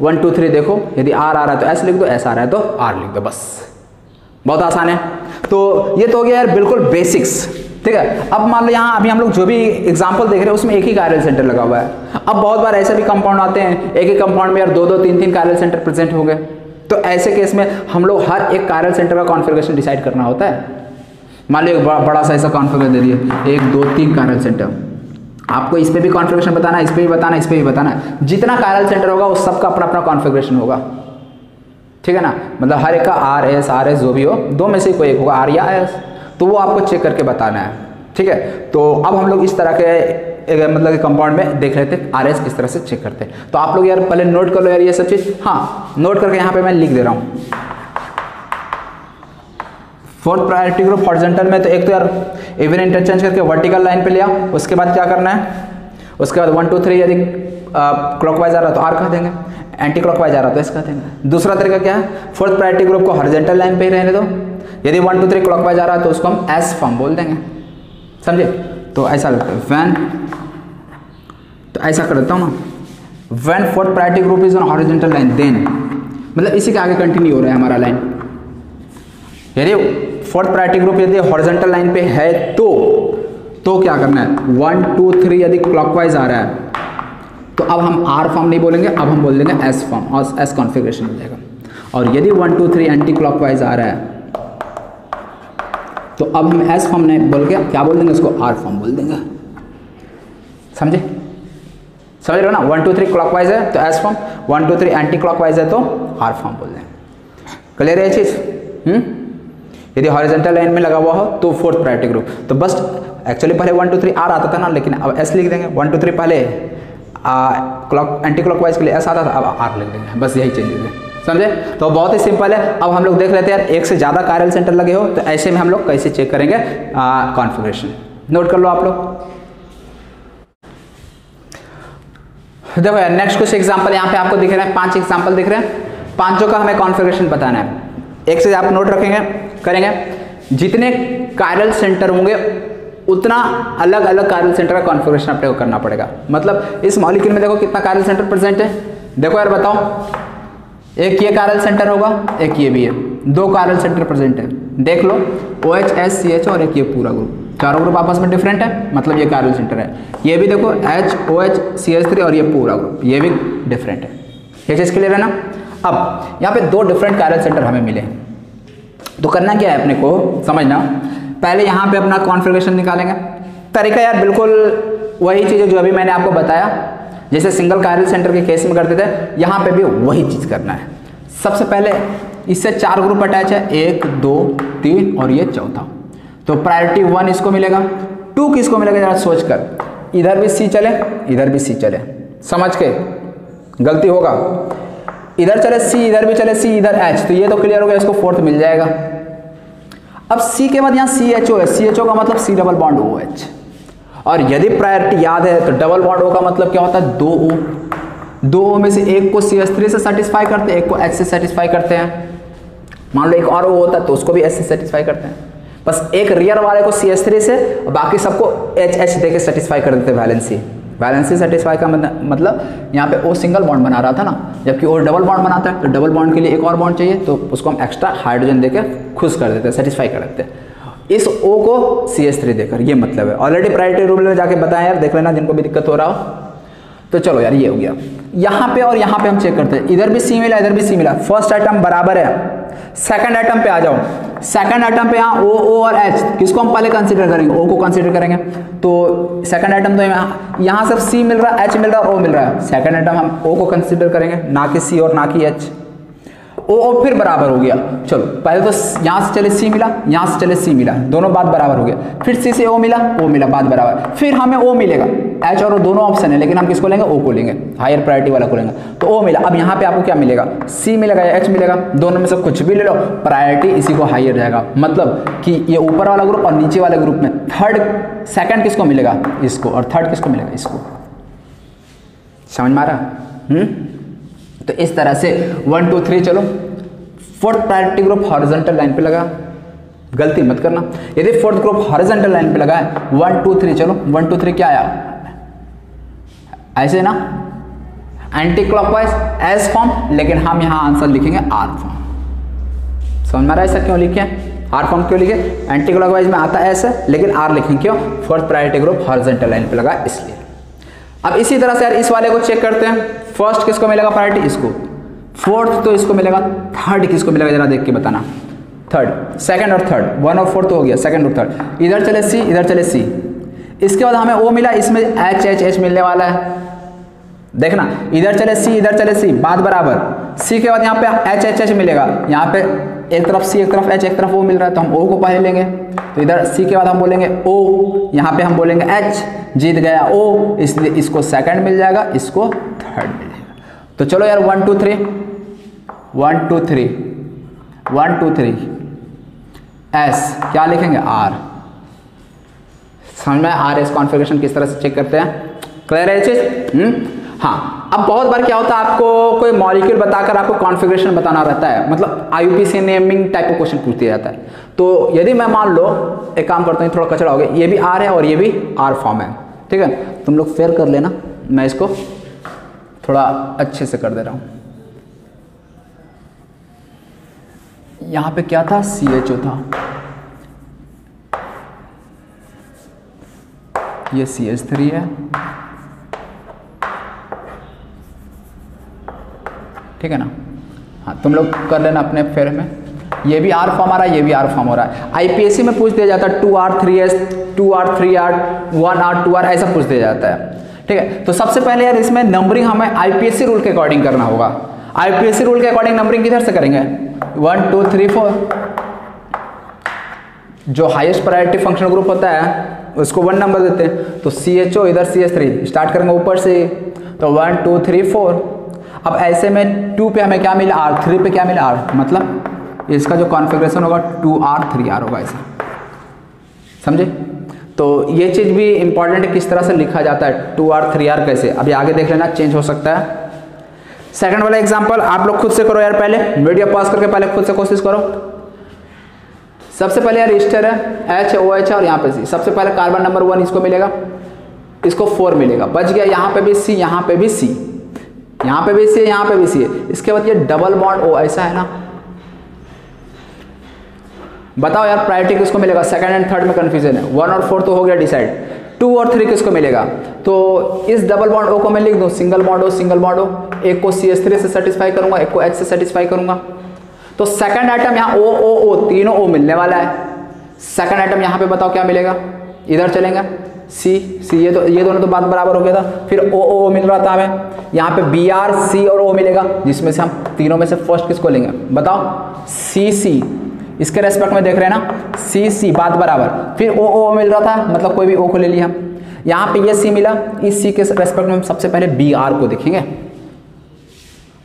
1 2 3 देखो, यदि आर आ रहा है तो एस लिख दो, एस आ रहा है तो आर लिख दो, बस। बहुत आसान है। तो ये तो हो गया यार बिल्कुल बेसिक्स, ठीक है। अब मान लो यहाँ अभी हम लोग जो भी एग्जांपल देख रहे हैं उसमें एक ही कायरल सेंटर लगा हुआ है। अब बहुत बार ऐसे भी कंपाउंड आते हैं, एक ही कंपाउंड में यार 2 2 3 3 कायरल सेंटर प्रेजेंट होंगे, तो ऐसे केस में हम लोग हर एक कायरल सेंटर का कॉन्फ़िगरेशन डिसाइड करना होता है। मान लो एक बड़ा सा ऐसा कॉन्फ़िगरेशन दे दिए, 1 2 3 कायरल सेंटर, आपको इस पे भी कॉन्फ़िगरेशन बताना है, इस पे भी बताना है, इस पे भी बताना है। जितना कायरल सेंटर होगा उस सबका अपना अपना कॉन्फ़िगरेशन होगा, ठीक है ना। मतलब हर एक का आर एस जो भी हो, दो में से कोई एक होगा, आर या एस, तो वो आपको चेक करके बताना है, ठीक है। तो अब हम लोग इस तरह के मतलब कंपाउंड में देख रहे थे आर एस किस तरह से चेक करते हैं। तो आप लोग यार पहले नोट कर लो यार ये सब चीज़, हाँ नोट करके यहाँ पे मैं लिख दे रहा हूँ। फोर्थ प्रायोरिटी ग्रुप हॉरिजॉन्टल में तो एक तो यार इवन इंटरचेंज करके वर्टिकल लाइन पे लिया, उसके बाद क्या करना है, उसके बाद 1 2 3 यदि क्लॉकवाइज आ रहा है तो आर कह देंगे, एंटी क्लॉकवाइज आ रहा है तो एस कह देंगे। दूसरा तरीका क्या है, फोर्थ प्रायोरिटी ग्रुप को हॉरिजॉन्टल लाइन पे ही रहने दो, यदि 1 2 3 क्लॉकवाइज आ रहा है तो उसको हम एस फॉर्म बोल देंगे, समझे। तो ऐसा लगता है व्हेन, तो ऐसा कर देता हूँ ना, when fourth priority group is on horizontal line then, मतलब इसी के आगे कंटिन्यू हो रहा है हमारा लाइन। यदि फोर्थ प्रायोरिटी ग्रुप यदि हॉरिजॉन्टल लाइन पे है तो क्या करना है, 1 2 3 यदि क्लॉकवाइज आ रहा है तो अब हम आर फॉर्म नहीं बोलेंगे, अब हम बोल देंगे एस फॉर्म, और एस कॉन्फ़िगरेशन हो जाएगा। और यदि 1 2 3 एंटी क्लॉकवाइज आ रहा है तो अब हम एस फॉर्म नहीं बोल के क्या बोल देंगे, उसको आर फॉर्म बोल देंगे, समझे। समझ रहे हो ना, 1 2 3 क्लॉकवाइज है तो एस फॉर्म, 1 2 3 एंटी क्लॉकवाइज है तो आर फॉर्म बोल देंगे। क्लियर है ये चीज़। यदि हॉरिजॉन्टल लाइन में लगा हुआ हो तो फोर्थ प्रायोरिटी ग्रुप, तो बस एक्चुअली पहले 1 2 3 आर आता था ना, लेकिन अब एस लिख देंगे। 1 2 3 पहले एंटी क्लॉकवाइज के लिए एस आता था, अब आर लिख देंगे, बस यही चेंजेस है, समझे। तो बहुत ही सिंपल है। अब हम लोग देख लेते हैं यार एक से ज़्यादा कायरल सेंटर लगे हो तो ऐसे में हम लोग कैसे चेक करेंगे कॉन्फ़िगरेशन। नोट कर लो आप लोग। देखो यार नेक्स्ट कुछ एग्जांपल यहाँ पे आपको दिख रहे हैं, 5 एग्जांपल दिख रहे हैं, 5 का हमें कॉन्फ़िगरेशन बताना है। एक से आप नोट रखेंगे करेंगे, जितने कायरल सेंटर होंगे उतना अलग अलग कायरल सेंटर का कॉन्फ़िगरेशन आपको करना पड़ेगा। मतलब इस मॉलिक्यूल में देखो कितना कायरल सेंटर प्रेजेंट है, देखो यार बताओ, एक ये कायरल सेंटर होगा, एक ये भी है, 2 कायरल सेंटर प्रेजेंट है, देख लो OH S CH और एक ये पूरा ग्रुप, चारों ग्रुप आपस में डिफरेंट है, मतलब ये कायरल सेंटर है। ये भी देखो H OH CH3 और ये पूरा ग्रुप, ये भी डिफरेंट है। ये चीज़ क्लियर है ना। अब यहाँ पे 2 डिफरेंट कायरल सेंटर हमें मिले, तो करना क्या है अपने को समझना, पहले यहाँ पे अपना कॉन्फ़िगरेशन निकालेंगे। तरीका यार बिल्कुल वही चीज़ है जो अभी मैंने आपको बताया, जैसे सिंगल कायरल सेंटर के केस में करते थे, यहाँ पे भी वही चीज़ करना है। सबसे पहले इससे 4 ग्रुप अटैच है, 1 2 3 और ये चौथा, तो प्रायोरिटी 1 इसको मिलेगा, 2 किसको मिलेगा जरा सोच कर, इधर भी C चले इधर भी C चले, समझ के गलती होगा, इधर चले C इधर भी चले C इधर H, तो ये तो क्लियर हो गया, इसको 4th मिल जाएगा। अब C के बाद यहाँ CHO है, CHO का मतलब C डबल बॉन्ड OH, और यदि प्रायोरिटी याद है तो डबल बॉन्ड O का मतलब क्या होता है, 2 O में से एक को CH3 से सेटिस्फाई करते हैं, एक को H से सेटिस्फाई करते हैं। मान लो एक और O होता है तो उसको भी H से सेटिस्फाई करते हैं, बस एक रियर वाले को CH3 से और बाकी सबको HH दे के सेटिस्फाई कर देते हैं वैलेंसी, वैलेंसी सेटिस्फाई का मतलब यहाँ पे O सिंगल बॉन्ड बना रहा था ना, जबकि O डबल बॉन्ड बनाता है, तो डबल बॉन्ड के लिए एक और बॉन्ड चाहिए, तो उसको हम एक्स्ट्रा हाइड्रोजन देकर खुश कर देते हैं, सेटिस्फाई कर देते हैं इस O को CH3 देकर। ये मतलब है। ऑलरेडी प्रायोरिटी रूल में जाके बताया यार, देख लेना जिनको भी दिक्कत हो रहा हो। तो चलो यार ये हो गया। यहाँ पे और यहाँ पे हम चेक करते हैं, इधर भी C मिला, इधर भी C मिला, फर्स्ट आइटम बराबर है। सेकंड आइटम पे आ जाओ, सेकंड आइटम पे यहाँ O और H, किसको हम पहले कंसीडर करेंगे? O को कंसीडर करेंगे। तो सेकंड आइटम तो यहाँ सिर्फ C मिल रहा है, H मिल रहा है, O मिल रहा है। सेकंड आइटम हम O को कंसीडर करेंगे, ना कि C और ना कि H। O फिर बराबर हो गया। चलो पहले तो यहाँ से चले C मिला, यहाँ से चले C मिला, दोनों बात बराबर हो गया। फिर C से O मिला, बात बराबर। फिर हमें O मिलेगा, H और O दोनों ऑप्शन है, लेकिन हम किसको लेंगे? O को लेंगे, हायर प्रायोरिटी वाला को लेंगे। तो O मिला। अब यहाँ पे आपको क्या मिलेगा? C मिलेगा या H मिलेगा? दोनों में से कुछ भी ले लो, प्रायोरिटी इसी को हायर रहेगा। मतलब कि ये ऊपर वाला ग्रुप और नीचे वाले ग्रुप में थर्ड सेकंड किसको मिलेगा? इसको। और थर्ड किसको मिलेगा? इसको। समझ में आ रहा? तो इस तरह से 1 2 3 चलो। Fourth priority group horizontal line पे लगा, गलती मत करना। यदि फोर्थ ग्रुप हॉरिजॉन्टल लाइन पे लगा है 1 2 3 चलो। 1 2 3 क्या आया? ऐसे ना, एंटी क्लॉकवाइज एस फॉर्म, लेकिन हम यहाँ आंसर लिखेंगे आर फॉर्म। समझ में आ रहा है ऐसा क्यों लिखे? आर फॉर्म क्यों लिखे? एंटी क्लॉकवाइज में आता है ऐसे, लेकिन आर लिखेंगे क्यों? Fourth priority group horizontal line पे लगा इसलिए। अब इसी तरह से यार इस वाले को चेक करते हैं। फर्स्ट किसको मिलेगा प्रायोरिटी? इसको। फोर्थ तो इसको मिलेगा। थर्ड किसको मिलेगा जरा देख के बताना। थर्ड, सेकंड और थर्ड, 1 और 4 तो हो गया, सेकंड और थर्ड। इधर चले C, इधर चले C। इसके बाद हमें O मिला, इसमें H मिलने वाला है। देखना, इधर चले C, इधर चले C, बात बराबर। C के बाद यहाँ पे H मिलेगा, यहाँ पे एक तरफ C, एक तरफ H, एक तरफ O मिल रहा है, तो हम O को पहले लेंगे। तो इधर C के बाद हम बोलेंगे O, यहाँ पे हम बोलेंगे H, जीत गया O, इसलिए इसको सेकंड मिल जाएगा, इसको थर्ड मिल जाएगा। तो चलो यार 1 2 3 1 2 3 1 2 3 S क्या लिखेंगे? R। समझ में आर एस कॉन्फ़िगरेशन किस तरह से चेक करते हैं? क्लियर है ये चीज? हाँ। अब बहुत बार क्या होता है, आपको कोई मॉलिक्यूल बताकर आपको कॉन्फ़िगरेशन बताना रहता है, मतलब IUPAC नेमिंग टाइप का क्वेश्चन पूछ दिया जाता है। तो यदि मैं मान लो एक काम करता हूँ, थोड़ा कचरा हो गया, ये भी R है और ये भी R फॉर्म है, ठीक है? तुम लोग फेयर कर लेना, मैं इसको थोड़ा अच्छे से कर दे रहा हूँ। यहाँ पे क्या था? CHO था, ये CH3 है, ठीक है ना? हाँ, तुम लोग कर लेना अपने फेर में। ये भी R फॉर्म आ रहा है, ये भी R फॉर्म हो रहा है। IPSC में पूछ दिया जाता है 2R 3S 2R 3R 1R 2R ऐसा पूछ दिया जाता है, ठीक है? तो सबसे पहले यार इसमें नंबरिंग हमें IPSC रूल के अकॉर्डिंग करना होगा। IPSC रूल के अकॉर्डिंग नंबरिंग किधर से करेंगे? 1 2 3 4, जो हाईएस्ट प्रायोरिटी फंक्शनल ग्रुप होता है उसको 1 नंबर देते हैं। तो CHO इधर CH3 स्टार्ट करेंगे ऊपर से, तो 1 2 3 4। अब ऐसे में 2 पे हमें क्या मिला? R, 3 पे क्या मिला? R, मतलब इसका जो कॉन्फ़िगरेशन होगा 2R 3R होगा, ऐसा समझे? तो ये चीज़ भी इंपॉर्टेंट है, किस तरह से लिखा जाता है 2R 3R कैसे। अभी आगे देख लेना, चेंज हो सकता है। सेकंड वाला एग्जांपल आप लोग खुद से करो यार, पहले वीडियो पॉज करके पहले खुद से कोशिश करो। सबसे पहले यार रजिस्टर है HOH और यहाँ पे C। सबसे पहले कार्बन नंबर 1 इसको मिलेगा, इसको 4 मिलेगा, बच गया। यहाँ पे भी C, यहाँ पे भी C, यहाँ पे भी C है, यहाँ पे भी C है। इसके बाद ये डबल बॉन्ड O, ऐसा है ना? बताओ यार प्रायोरिटी किसको मिलेगा? सेकंड एंड थर्ड में कंफ्यूजन है। 1 और 4 तो हो गया डिसाइड, 2 और 3 किसको मिलेगा? तो इस डबल बॉन्ड O को मैं लिख दूं single bond O, single bond O। एक को CH3 से सेटिस्फाई करूंगा, एक को H से सेटिस्फाई करूंगा। तो सेकंड आइटम यहाँ O तीनों O मिलने वाला है। सेकंड आइटम यहाँ पे बताओ क्या मिलेगा? इधर चलेंगे C, ये दोनों तो बात बराबर हो गया था। फिर O मिल रहा था हमें, यहाँ पे BR C और O मिलेगा, जिसमें से हम तीनों में से फर्स्ट किसको लेंगे बताओ? CC, इसके रेस्पेक्ट में देख रहे हैं ना, CC बात बराबर। फिर O मिल रहा था, मतलब कोई भी O को ले लिया हम। यहाँ पे ये C मिला, इस C के रेस्पेक्ट में हम सबसे पहले BR को देखेंगे।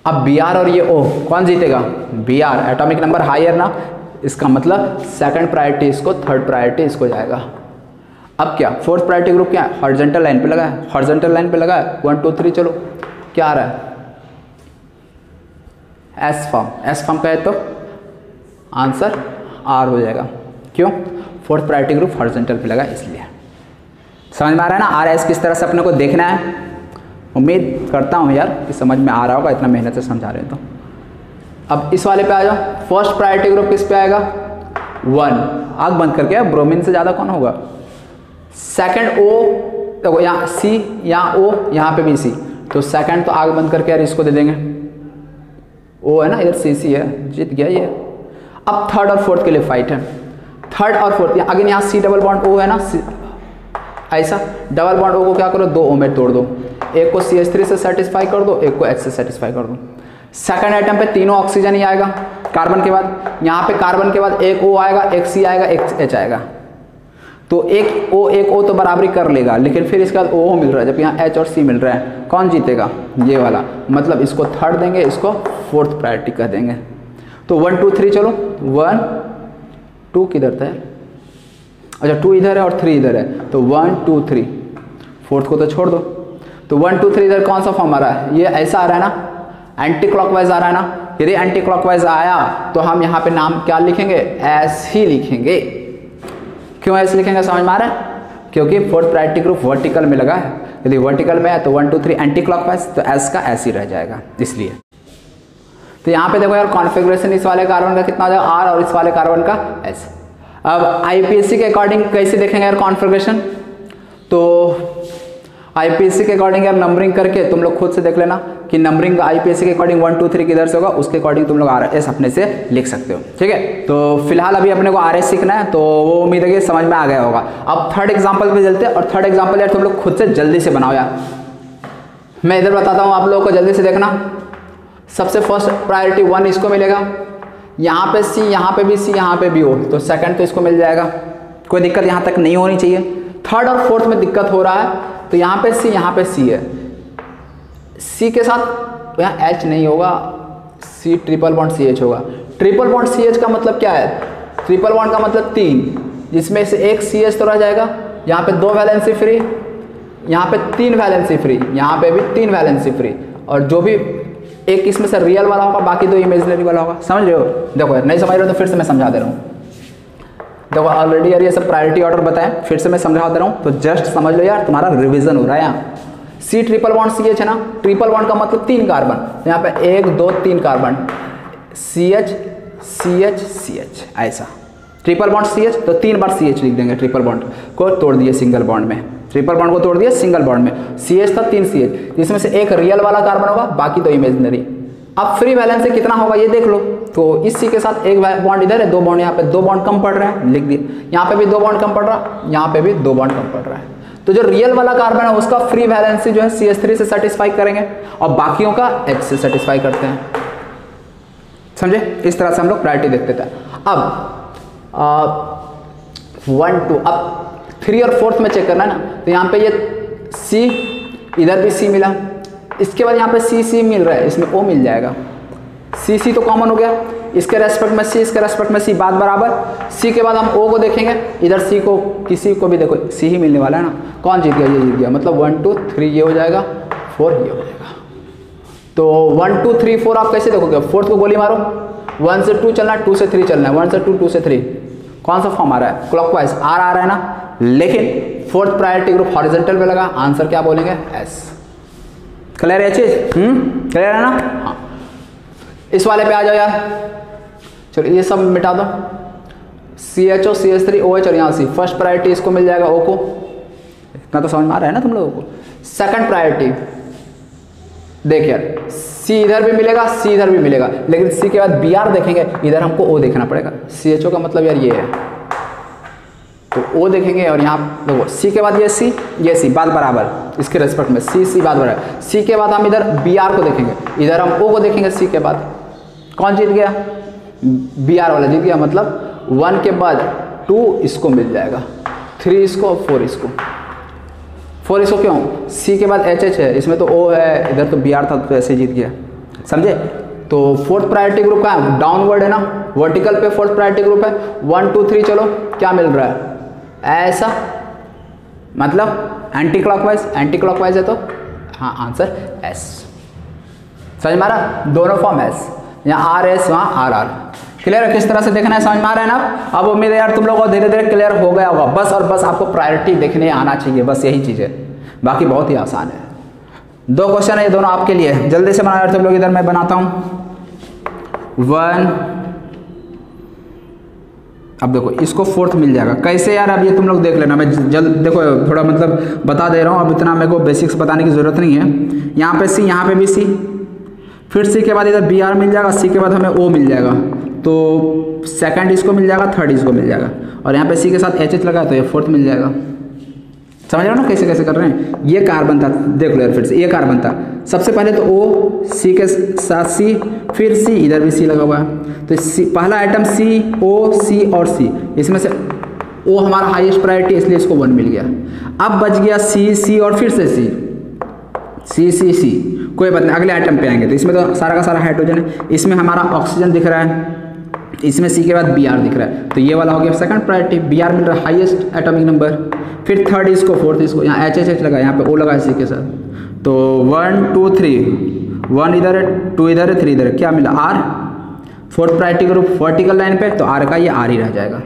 अब BR और ये O कौन जीतेगा? BR, एटॉमिक नंबर हायर ना, इसका मतलब सेकंड प्रायोरिटी इसको, थर्ड प्रायोरिटी इसको जाएगा। अब क्या फोर्थ प्रायोरिटी ग्रुप क्या है? हॉरिजॉन्टल लाइन पे लगा है, हॉरिजॉन्टल लाइन पे लगा है। 1 2 3 चलो, क्या आ रहा है? S फॉर्म का है, तो आंसर R हो जाएगा। क्यों? फोर्थ प्रायोरिटी ग्रुप हॉरिजॉन्टल पे लगा इसलिए। समझ में आ रहा है ना, आर एस किस तरह से अपने को देखना है। उम्मीद करता हूँ यार कि समझ में आ रहा होगा, इतना मेहनत से समझा रहे हैं तो। अब इस वाले पे आ जाओ, फर्स्ट प्रायोरिटी ग्रुप किस पे आएगा 1, आग बंद करके, ब्रोमीन से ज़्यादा कौन होगा। सेकंड ओ, देखो यहाँ सी, यहाँ ओ, यहाँ पे भी सी, तो सेकंड तो आग बंद करके यार इसको दे देंगे, ओ है ना, इधर सी सी है, जीत गया ये। अब थर्ड और फोर्थ के लिए फाइट है, थर्ड और फोर्थ, अगेन यहाँ सी डबल बॉन्ड ओ है ना, ऐसा डबल बॉन्ड ओ को क्या करो 2 ओ में तोड़ दो, एक को CH3 से सेटिस्फाई कर दो, एक को H से सेटिस्फाई कर दो। सेकंड आइटम पे तीनों ऑक्सीजन ही आएगा कार्बन के बाद, यहाँ पे कार्बन के बाद एक O आएगा, एक C आएगा, एक H आएगा, तो एक O तो बराबरी कर लेगा, लेकिन फिर इसके बाद O मिल रहा है, जब यहाँ H और C मिल रहा है, कौन जीतेगा ये वाला, मतलब इसको थर्ड देंगे, इसको फोर्थ प्रायोरिटी कर देंगे। तो 1 2 3 चलो, 1 2 किधर था, अच्छा 2 इधर है और 3 इधर है, तो 1 2 3, फोर्थ को तो छोड़ दो। तो 1 2 3 इधर कौन सा फॉर्म आ रहा है, ये ऐसा आ रहा है ना, एंटी क्लॉकवाइज आ रहा है ना। यदि एंटी क्लॉकवाइज आया तो हम यहाँ पे नाम क्या लिखेंगे, एस ही लिखेंगे। क्यों एस लिखेंगे, समझ में आ रहा है, क्योंकि फोर्थ प्रायोरिटी ग्रुप वर्टिकल में लगा है, यदि वर्टिकल में है तो 1 2 3 एंटी क्लॉकवाइज, तो एस का एस ही रह जाएगा इसलिए। तो यहाँ पे देखो यार कॉन्फ़िगरेशन इस वाले कार्बन का कितना हो जाएगा आर, और इस वाले कार्बन का एस। अब IPSC के अकॉर्डिंग कैसे देखेंगे यार कॉन्फ़िगरेशन, तो IPSC के अकॉर्डिंग यार नंबरिंग करके तुम लोग खुद से देख लेना कि नंबरिंग IPSC के अकॉर्डिंग 1 2 3 किधर से होगा, उसके अकॉर्डिंग तुम लोग RS अपने से लिख सकते हो, ठीक है। तो फिलहाल अभी अपने को RS सीखना है, तो वो उम्मीद है कि समझ में आ गया होगा। अब थर्ड एग्जाम्पल पे चलते हैं, और थर्ड एग्जाम्पल यार तुम लोग खुद से जल्दी से बनाओ यार, मैं इधर बताता हूँ आप लोगों को, जल्दी से देखना। सबसे फर्स्ट प्रायोरिटी 1 इसको मिलेगा, यहाँ पे C, यहाँ पे भी C, यहाँ पे भी O, तो सेकंड तो इसको मिल जाएगा, कोई दिक्कत यहाँ तक नहीं होनी चाहिए। थर्ड और फोर्थ में दिक्कत हो रहा है, तो यहाँ पे C, यहाँ पे C है, C के साथ तो यहाँ H नहीं होगा, C ट्रिपल बॉन्ड CH होगा। ट्रिपल बॉन्ड CH का मतलब क्या है, ट्रिपल बॉन्ड का मतलब 3, जिसमें से एक CH तो रह जाएगा, यहाँ पे 2 वैलेंसी फ्री, यहाँ पे 3 वैलेंसी फ्री, यहाँ पे भी 3 वैलेंसी फ्री, और जो भी एक इसमें से रियल वाला होगा, बाकी 2 इमेजिनरी वाला होगा। समझ रहे हो, देखो यार नहीं समझ रहे हो तो फिर से मैं समझा दे रहा हूँ। देखो ऑलरेडी यार ये सब प्रायोरिटी ऑर्डर बताएं, फिर से मैं समझा दे रहा हूँ, तो जस्ट समझ लो यार, तुम्हारा रिवीजन हो रहा है यहाँ। C ट्रिपल बॉन्ड CH है ना, ट्रिपल बॉन्ड का मतलब 3 कार्बन, यहाँ पे 1 2 3 कार्बन, CH CH CH, ऐसा ट्रिपल बॉन्ड CH, तो 3 बार CH लिख देंगे, ट्रिपल बॉन्ड को तोड़ दिए सिंगल बॉन्ड में, ट्रिपल बॉन्ड को तोड़ दिया सिंगल बॉन्ड में, CH था 3 CH, जिसमें से एक रियल वाला कार्बन होगा, बाकी 2 इमेजिनरी। अब फ्री बैलेंस से कितना होगा ये देख लो, तो इस C के साथ एक बॉन्ड इधर है, 2 बॉन्ड यहाँ पे, 2 बॉन्ड कम पड़ रहा है, लिख दिए, यहाँ पे भी 2 बॉन्ड कम पड़ रहा, यहाँ पे भी 2 बॉन्ड कम पड़ रहा है। तो जो रियल वाला कार्बन है उसका फ्री वैलेंसी जो है CH3 से सेटिस्फाई करेंगे, और बाकियों का H से सेटिस्फाई करते हैं, समझे। इस तरह से हम लोग प्रायोरिटी देखते थे। अब 1 2, अब 3 और 4th में चेक करना है ना, तो यहाँ पे ये C, इधर भी C मिला, इसके बाद यहाँ पे C मिल रहा है, इसमें O मिल जाएगा, C तो कॉमन हो गया, इसके रेस्पेक्ट में C, इसके रेस्पेक्ट में C, बात बराबर। C के बाद हम O को देखेंगे, इधर C को, किसी को भी देखो C ही मिलने वाला है ना, कौन जीत गया, ये जीत गया, मतलब 1 2 3 ये हो जाएगा, 4 ये हो जाएगा। तो 1 2 3 4 आप कैसे देखोगे, 4th को गोली मारो, 1 से 2 चलना है, 2 से 3 चलना है, 1 से 2 2 से 3, कौन सा फॉर्म आ रहा है, क्लॉकवाइज R आ रहा है ना, लेकिन फोर्थ प्रायोरिटी ग्रुप हॉरिजॉन्टल पे लगा, आंसर क्या बोलेंगे S। क्लियर है चीज, क्लियर है ना। हाँ, इस वाले पे आ जाओ यार, चलो ये सब मिटा दो, CHO CH3 OH और यहाँ C, फर्स्ट प्रायोरिटी इसको मिल जाएगा O को, इतना तो समझ में आ रहा है ना तुम लोगों को। सेकंड प्रायोरिटी देख यार, C इधर भी मिलेगा, C इधर भी मिलेगा, लेकिन C के बाद Br देखेंगे, इधर हमको O देखना पड़ेगा, CHO का मतलब यार ये है, तो O देखेंगे, और यहाँ देखो C के बाद ये C बात बराबर, इसके रेस्पेक्ट में C बात बराबर। C के बाद हम इधर Br को देखेंगे, इधर हम O को देखेंगे, C के बाद कौन जीत गया, Br वाला जीत गया, मतलब 1 के बाद 2 इसको मिल जाएगा, 3 इसको, 4 इसको, 4 इसको क्यों, C के बाद HH है, इसमें तो O है, इधर तो Br था, तो ऐसे जीत गया, समझे। तो फोर्थ प्रायोरिटी ग्रुप का है, डाउनवर्ड है ना, वर्टिकल पे फोर्थ प्रायोरिटी ग्रुप है, 1 2 3 चलो क्या मिल रहा है, ऐसा, मतलब एंटी क्लॉकवाइज है, तो हाँ आंसर S। समझ मारा, दोनों फॉर्म S, यहाँ RS वहाँ RR, क्लियर है? किस तरह से देखना है, समझ में आ रहा है ना? अब उम्मीद है यार तुम लोगों को धीरे धीरे क्लियर हो गया होगा। बस और बस आपको प्रायोरिटी देखने आना चाहिए, बस यही चीज़ है, बाकी बहुत ही आसान है। 2 क्वेश्चन है ये दोनों आपके लिए, जल्दी से बनाओ यार तुम लोग। इधर मैं बनाता हूँ 1। अब देखो इसको 4th मिल जाएगा कैसे यार, अब ये तुम लोग देख लेना, मैं जल्द देखो थोड़ा मतलब बता दे रहा हूँ, अब इतना मेरे को बेसिक्स बताने की ज़रूरत नहीं है। यहाँ पे सी, यहाँ पे भी सी, फिर सी के बाद इधर बी आर मिल जाएगा, सी के बाद हमें ओ मिल जाएगा, तो सेकंड इसको मिल जाएगा, थर्ड इसको मिल जाएगा, और यहाँ पे सी के साथ एच एच लगा तो ये 4th मिल जाएगा। समझ रहे हो ना कैसे कैसे कर रहे हैं? ये कार्बन था, देख लो यार फिर से, ये कार्बन था, सबसे पहले तो ओ, सी के साथ सी, फिर सी, इधर भी सी लगा हुआ है, तो सी पहला आइटम सी, ओ, सी और सी, इसमें से ओ हमारा हाईएस्ट प्रायोरिटी इसलिए इसको 1 मिल गया। अब बच गया सी, सी और फिर से सी, सी सी सी, कोई बात नहीं, अगले आइटम पे आएंगे। तो इसमें तो सारा का सारा हाइड्रोजन है, इसमें हमारा ऑक्सीजन दिख रहा है, इसमें सी के बाद बी आर दिख रहा है, तो ये वाला हो गया सेकंड प्रायोरिटी, बी आर मिल रहा है हाईएस्ट एटॉमिक नंबर, फिर थर्ड इसको, 4th इसको, यहाँ एच एच एच लगा, यहाँ पे ओ लगा सी के साथ, तो 1 2 3, 1 इधर है, 2 इधर है, 3 इधर है, क्या मिला R, 4th priority group vertical line पे, तो आर का ये आर ही रह जाएगा।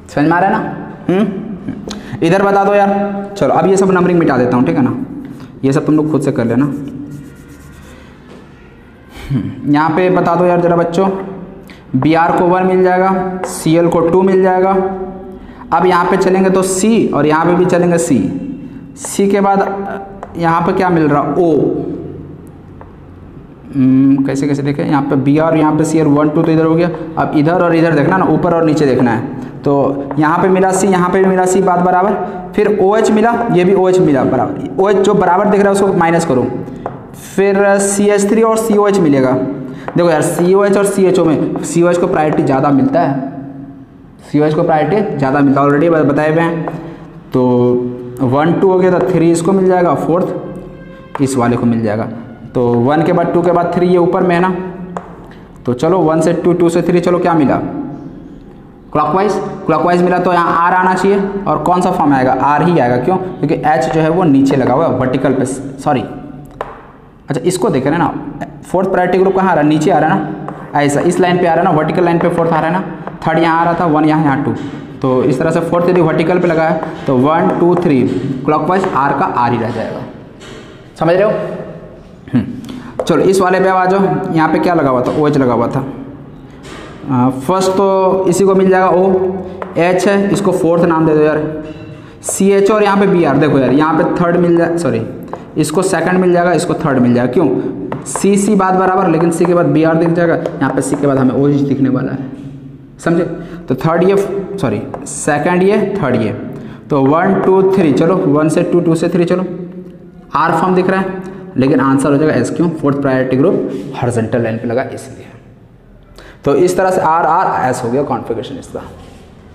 समझ में आ रहा है ना? इधर बता दो यार। चलो अब ये सब नंबरिंग मिटा देता हूँ, ठीक है ना, ये सब तुम लोग खुद से कर लेना। यहाँ पे बता दो यार जरा बच्चों, बी आर को 1 मिल जाएगा, सी एल को 2 मिल जाएगा। अब यहाँ पे चलेंगे तो सी, और यहाँ पे भी चलेंगे सी, सी के बाद यहाँ पे क्या मिल रहा, ओ, कैसे कैसे देखें, यहाँ पे बी आर, यहाँ पे सी आर, 1 2 तो इधर हो गया। अब इधर और इधर देखना ना, ऊपर और नीचे देखना है, तो यहाँ पे मिला सी, यहाँ पे भी मिला सी, बात बराबर, फिर ओ एच मिला, ये भी ओ एच मिला बराबर, ओ एच जो बराबर दिख रहा है उसको माइनस करो, फिर सी एच 3 और सी ओ एच मिलेगा। देखो यार सी ओ एच और सी एच ओ में सी ओ एच को प्रायोरिटी ज़्यादा मिलता है, सी ओ एच को प्रायोरिटी ज़्यादा मिलता है, ऑलरेडी बताए हुए हैं। तो 1 2 हो गया, तो 3 इसको मिल जाएगा, 4th इस वाले को मिल जाएगा, तो 1 के बाद 2 के बाद 3 ये ऊपर में है ना, तो चलो 1 से 2, 2 से 3, चलो क्या मिला, क्लॉकवाइज मिला, तो यहाँ आर आना चाहिए, और कौन सा फॉर्म आएगा, आर ही आएगा, क्यों, क्योंकि एच जो है वो नीचे लगा हुआ है वर्टिकल पे, सॉरी, अच्छा इसको देख रहे हैं ना, 4th प्रायोरिटी ग्रुप कहाँ आ रहा है, नीचे आ रहा है ना, ऐसा इस लाइन पे आ रहा है ना, वर्टिकल लाइन पे 4th आ रहा है ना, 3rd यहाँ आ रहा था, 1 यहाँ 2, तो इस तरह से 4th यदि वर्टिकल पे लगा है तो 1 2 3 क्लॉकवाइज आर का आर ही रह जाएगा। समझ रहे हो? चलो इस वाले पे आ जाओ, यहाँ पे क्या लगा हुआ था, ओ एच लगा हुआ था, फर्स्ट तो इसी को मिल जाएगा ओ, एच है, इसको 4th नाम दे दो यार, सी एच, और यहाँ पे बी आर, देखो यार यहाँ पे 3rd मिल जाए, सॉरी इसको 2nd मिल जाएगा, इसको 3rd मिल जाएगा, क्यों, सी सी बात बराबर, लेकिन सी के बाद बी आर दिख जाएगा, यहाँ पे सी के बाद हमें ओ एच दिखने वाला है, समझे, तो 3rd ये, सॉरी 2nd ये, 3rd ये, तो 1 2 3, चलो 1 से 2, 2 से 3, चलो आर फॉर्म दिख रहा है, लेकिन आंसर हो जाएगा एस, क्यों, 4th priority group horizontal line पे लगा इसलिए। तो इस तरह से आर आर एस हो गया कॉन्फ़िगरेशन इसका।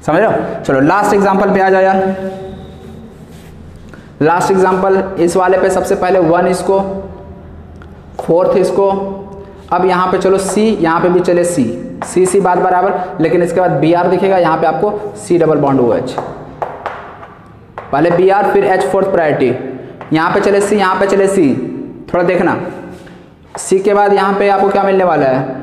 समझ रहे हो? चलो लास्ट एग्जांपल पे आ जाओ यार, लास्ट एग्जांपल इस वाले पे सबसे पहले 1 इसको, 4th इसको, अब यहाँ पे चलो सी, यहाँ पे भी चले सी, सी सी बात बराबर, लेकिन इसके बाद बी आर दिखेगा, यहाँ पे आपको C double bond O H, पहले बी आर फिर एच 4th प्रायोरिटी, यहाँ पे चले सी, यहाँ पे चले सी, थोड़ा देखना, सी के बाद यहाँ पे आपको क्या मिलने वाला है,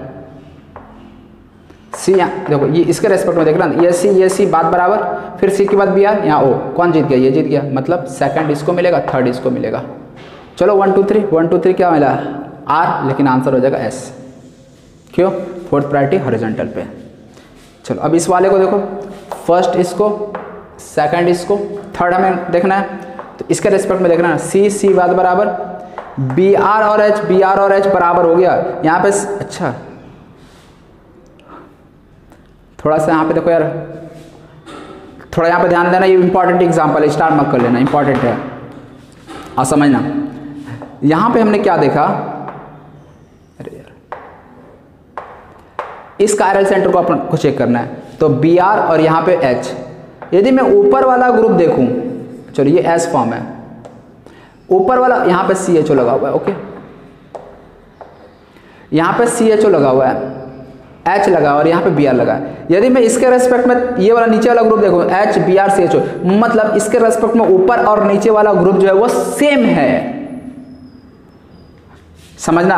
सी, देखो ये इसके रेस्पेक्ट में देखना, ये सी बात बराबर, फिर सी के बाद बी आर, यहाँ ओ, कौन जीत गया, ये जीत गया, मतलब 2nd इसको मिलेगा, 3rd इसको मिलेगा। चलो 1 2 3, 1 2 3 क्या मिला, आर, लेकिन आंसर हो जाएगा एस, क्यों, 4th प्रायोरिटी हॉरिजॉन्टल पे। चलो अब इस वाले को देखो, फर्स्ट इसको, 2nd इसको, 3rd हमें देखना है, तो इसके रेस्पेक्ट में देखना है, सी सी बात बराबर, बी आर और एच बराबर हो गया, यहाँ पे अच्छा थोड़ा सा यहाँ पे देखो यार, थोड़ा यहाँ पे ध्यान देना, ये इंपॉर्टेंट एग्जांपल है, स्टार मार्क कर लेना, इंपॉर्टेंट है और समझना। यहाँ पे हमने क्या देखा, अरे यार इस कायरल सेंटर को अपन को चेक करना है, तो बी आर और यहाँ पे एच, यदि मैं ऊपर वाला ग्रुप देखूं, चलो ये एस फॉर्म है, ऊपर वाला यहाँ पे सी एच ओ लगा हुआ है, ओके, यहाँ पे सी एच ओ लगा हुआ है, एच लगा और यहाँ पे बी आर लगा है। यदि मैं इसके रेस्पेक्ट में ये वाला नीचे वाला ग्रुप देखूं, H B R C H O, मतलब इसके रेस्पेक्ट में ऊपर और नीचे वाला ग्रुप जो है वो सेम है। समझना,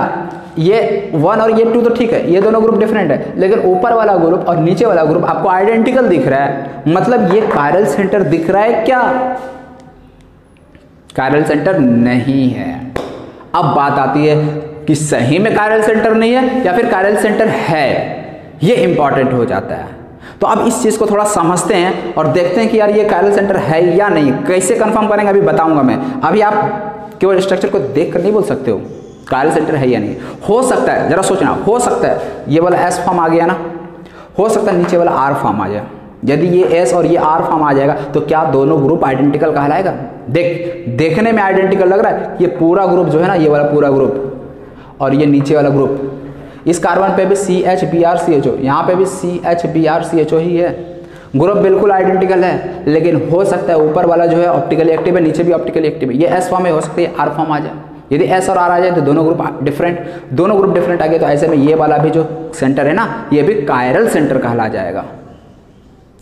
ये 1 और ये 2 तो ठीक है, ये दोनों ग्रुप डिफरेंट है, लेकिन ऊपर वाला ग्रुप और नीचे वाला ग्रुप आपको आइडेंटिकल दिख रहा है, मतलब ये कायरल सेंटर दिख रहा है क्या? कायरल सेंटर नहीं है। अब बात आती है कि सही में कायरल सेंटर नहीं है या फिर कायरल सेंटर है, ये इंपॉर्टेंट हो जाता है। तो अब इस चीज़ को थोड़ा समझते हैं और देखते हैं कि यार ये कायरल सेंटर है या नहीं। कैसे कंफर्म करेंगे अभी बताऊंगा मैं। अभी आप केवल स्ट्रक्चर को देख कर नहीं बोल सकते हो कायरल सेंटर है या नहीं। हो सकता है, जरा सोचना, हो सकता है ये वाला एस फॉर्म आ गया ना, हो सकता है नीचे वाला आर फॉर्म आ जाए। यदि ये एस और ये आर फॉर्म आ जाएगा तो क्या दोनों ग्रुप आइडेंटिकल कहलाएगा? देखने में आइडेंटिकल लग रहा है, ये पूरा ग्रुप जो है ना, ये वाला पूरा ग्रुप और ये नीचे वाला ग्रुप, इस कार्बन पे भी CH-Br-CHO, यहाँ पे भी CH-Br-CHO ही है, ग्रुप बिल्कुल आइडेंटिकल है। लेकिन हो सकता है ऊपर वाला जो है ऑप्टिकली एक्टिव है, नीचे भी ऑप्टिकली एक्टिव है, ये एस फॉर्म में हो सकता है आर फॉर्म आ जाए। यदि एस और आर आ जाए तो दोनों ग्रुप डिफरेंट आ गए, तो ऐसे में ये वाला भी जो सेंटर है ना, ये भी कायरल सेंटर कहला जाएगा,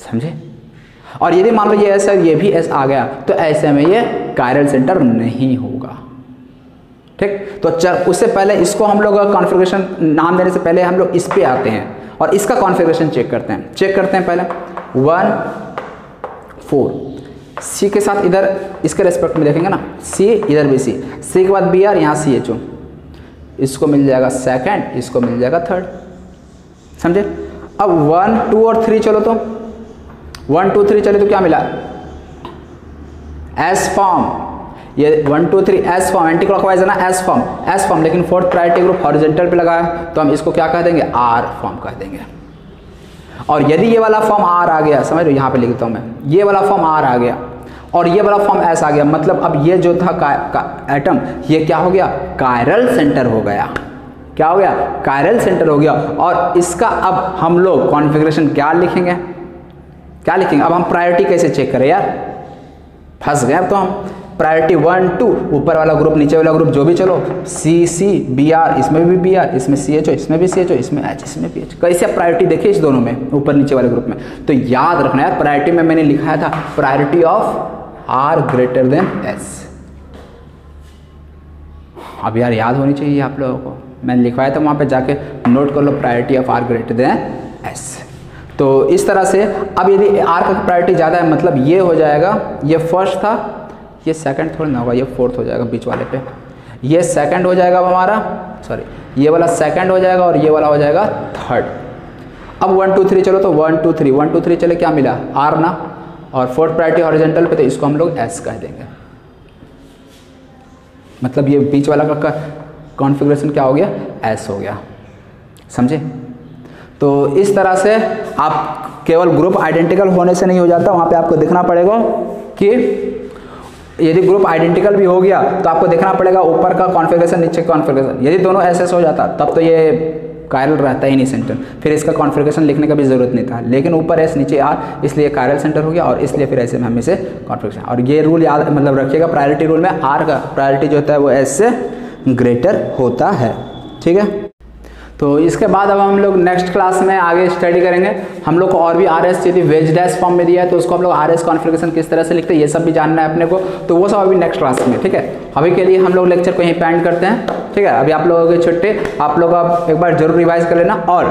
समझे? और यदि मान लो ये एस है, ये भी एस आ गया, तो ऐसे में ये कायरल सेंटर नहीं होगा, ठीक। तो चल उससे पहले इसको हम लोग कॉन्फ़िगरेशन नाम देने से पहले हम लोग इस पे आते हैं और इसका कॉन्फ़िगरेशन चेक करते हैं पहले 1 4 सी के साथ इधर इसके रेस्पेक्ट में देखेंगे ना, सी इधर भी सी के बाद Br, यहाँ CHO, इसको मिल जाएगा सेकंड, इसको मिल जाएगा थर्ड, समझे? अब 1 2 और 3 चलो, तो 1 2 3 चले तो क्या मिला? एस फॉर्म, ये 1 2 3 एस फॉर्म, एंटी क्लॉकवाइज है ना, एस फॉर्म, लेकिन फोर्थ प्रायोरिटी ग्रुप हॉरिजॉन्टल पे लगा है, तो हम इसको क्या कह देंगे? आर फॉर्म कह देंगे। और यदि ये वाला फॉर्म आर आ गया, समझ लो, यहाँ पे लिख देता हूँ मैं, ये वाला फॉर्म आर आ गया और ये वाला फॉर्म एस आ गया, मतलब अब ये जो था एटम, ये क्या हो गया? कायरल सेंटर हो गया। क्या हो गया? कायरल सेंटर हो गया। और इसका अब हम लोग कॉन्फ़िगरेशन क्या लिखेंगे? अब हम प्रायोरिटी कैसे चेक करें यार? फंस गए अब तो हम। प्रायोरिटी 1 2, ऊपर वाला ग्रुप नीचे वाला ग्रुप जो भी चलो, C Br, इसमें भी Br, इसमें CHO, इसमें भी CHO, इसमें H, इसमें भी H। कैसे प्रायोरिटी देखिए इस दोनों में, ऊपर नीचे वाले ग्रुप में। तो याद रखना यार, प्रायोरिटी में मैंने लिखाया था priority of R greater than S। अब यार याद होनी चाहिए आप लोगों को, मैंने लिखवाया था वहाँ पे, जाके नोट कर low priority of R greater than S। तो इस तरह से अब यदि R का प्रायोरिटी ज़्यादा है, मतलब ये हो जाएगा, ये फर्स्ट था, ये सेकंड थोड़ा ना होगा, ये फोर्थ हो जाएगा बीच वाले पे, ये सेकंड हो जाएगा हमारा, सॉरी ये वाला सेकंड हो जाएगा और ये वाला हो जाएगा थर्ड। अब 1 2 3 चलो, तो 1 2 3 चले, क्या मिला? आर ना, और फोर्थ प्रायोरिटी हॉरिजॉन्टल पे, तो इसको हम लोग एस कह देंगे। मतलब ये बीच वाला का कॉन्फ़िगरेशन क्या हो गया? एस हो गया, समझे? तो इस तरह से आप केवल ग्रुप आइडेंटिकल होने से नहीं हो जाता, वहाँ पे आपको देखना पड़ेगा कि यदि ग्रुप आइडेंटिकल भी हो गया तो आपको देखना पड़ेगा ऊपर का कॉन्फ़िगरेशन, नीचे का कॉन्फ़िगरेशन। यदि दोनों एस हो जाता तब तो ये कायरल रहता ही नहीं सेंटर, फिर इसका कॉन्फ़िगरेशन लिखने का भी ज़रूरत नहीं था। लेकिन ऊपर एस नीचे आर, इसलिए कायरल सेंटर हो गया, और इसलिए फिर ऐसे में हम इसे कॉन्फ़िगरेशन। और ये रूल याद मतलब रखिएगा, प्रायोरिटी रूल में आर का प्रायोरिटी जो होता है वो एस से ग्रेटर होता है, ठीक है। तो इसके बाद अब हम लोग नेक्स्ट क्लास में आगे स्टडी करेंगे। हम लोग को और भी आर एस यदि वेज डैश फॉर्म में दिया है तो उसको हम लोग आर एस कॉन्फ़िगरेशन किस तरह से लिखते हैं ये सब भी जानना है अपने को, तो वो सब अभी नेक्स्ट क्लास में, ठीक है। अभी के लिए हम लोग लेक्चर को यहीं पे एंड करते हैं, ठीक है। अभी आप लोगों के छुट्टी, आप लोग अब एक बार जरूर रिवाइज कर लेना, और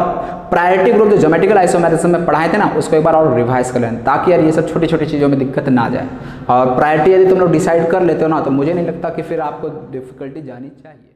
प्रायोरिटी ग्रुप जो ज्योमेट्रिकल आइसोमेरिज्म में पढ़ाए थे ना उसको एक बार और रिवाइज कर लेना, ताकि यार ये सब छोटी छोटी चीज़ों में दिक्कत ना आ जाए। और प्रायोरिटी यदि तुम लोग डिसाइड कर लेते हो ना, तो मुझे नहीं लगता कि फिर आपको डिफिकल्टी जानी चाहिए।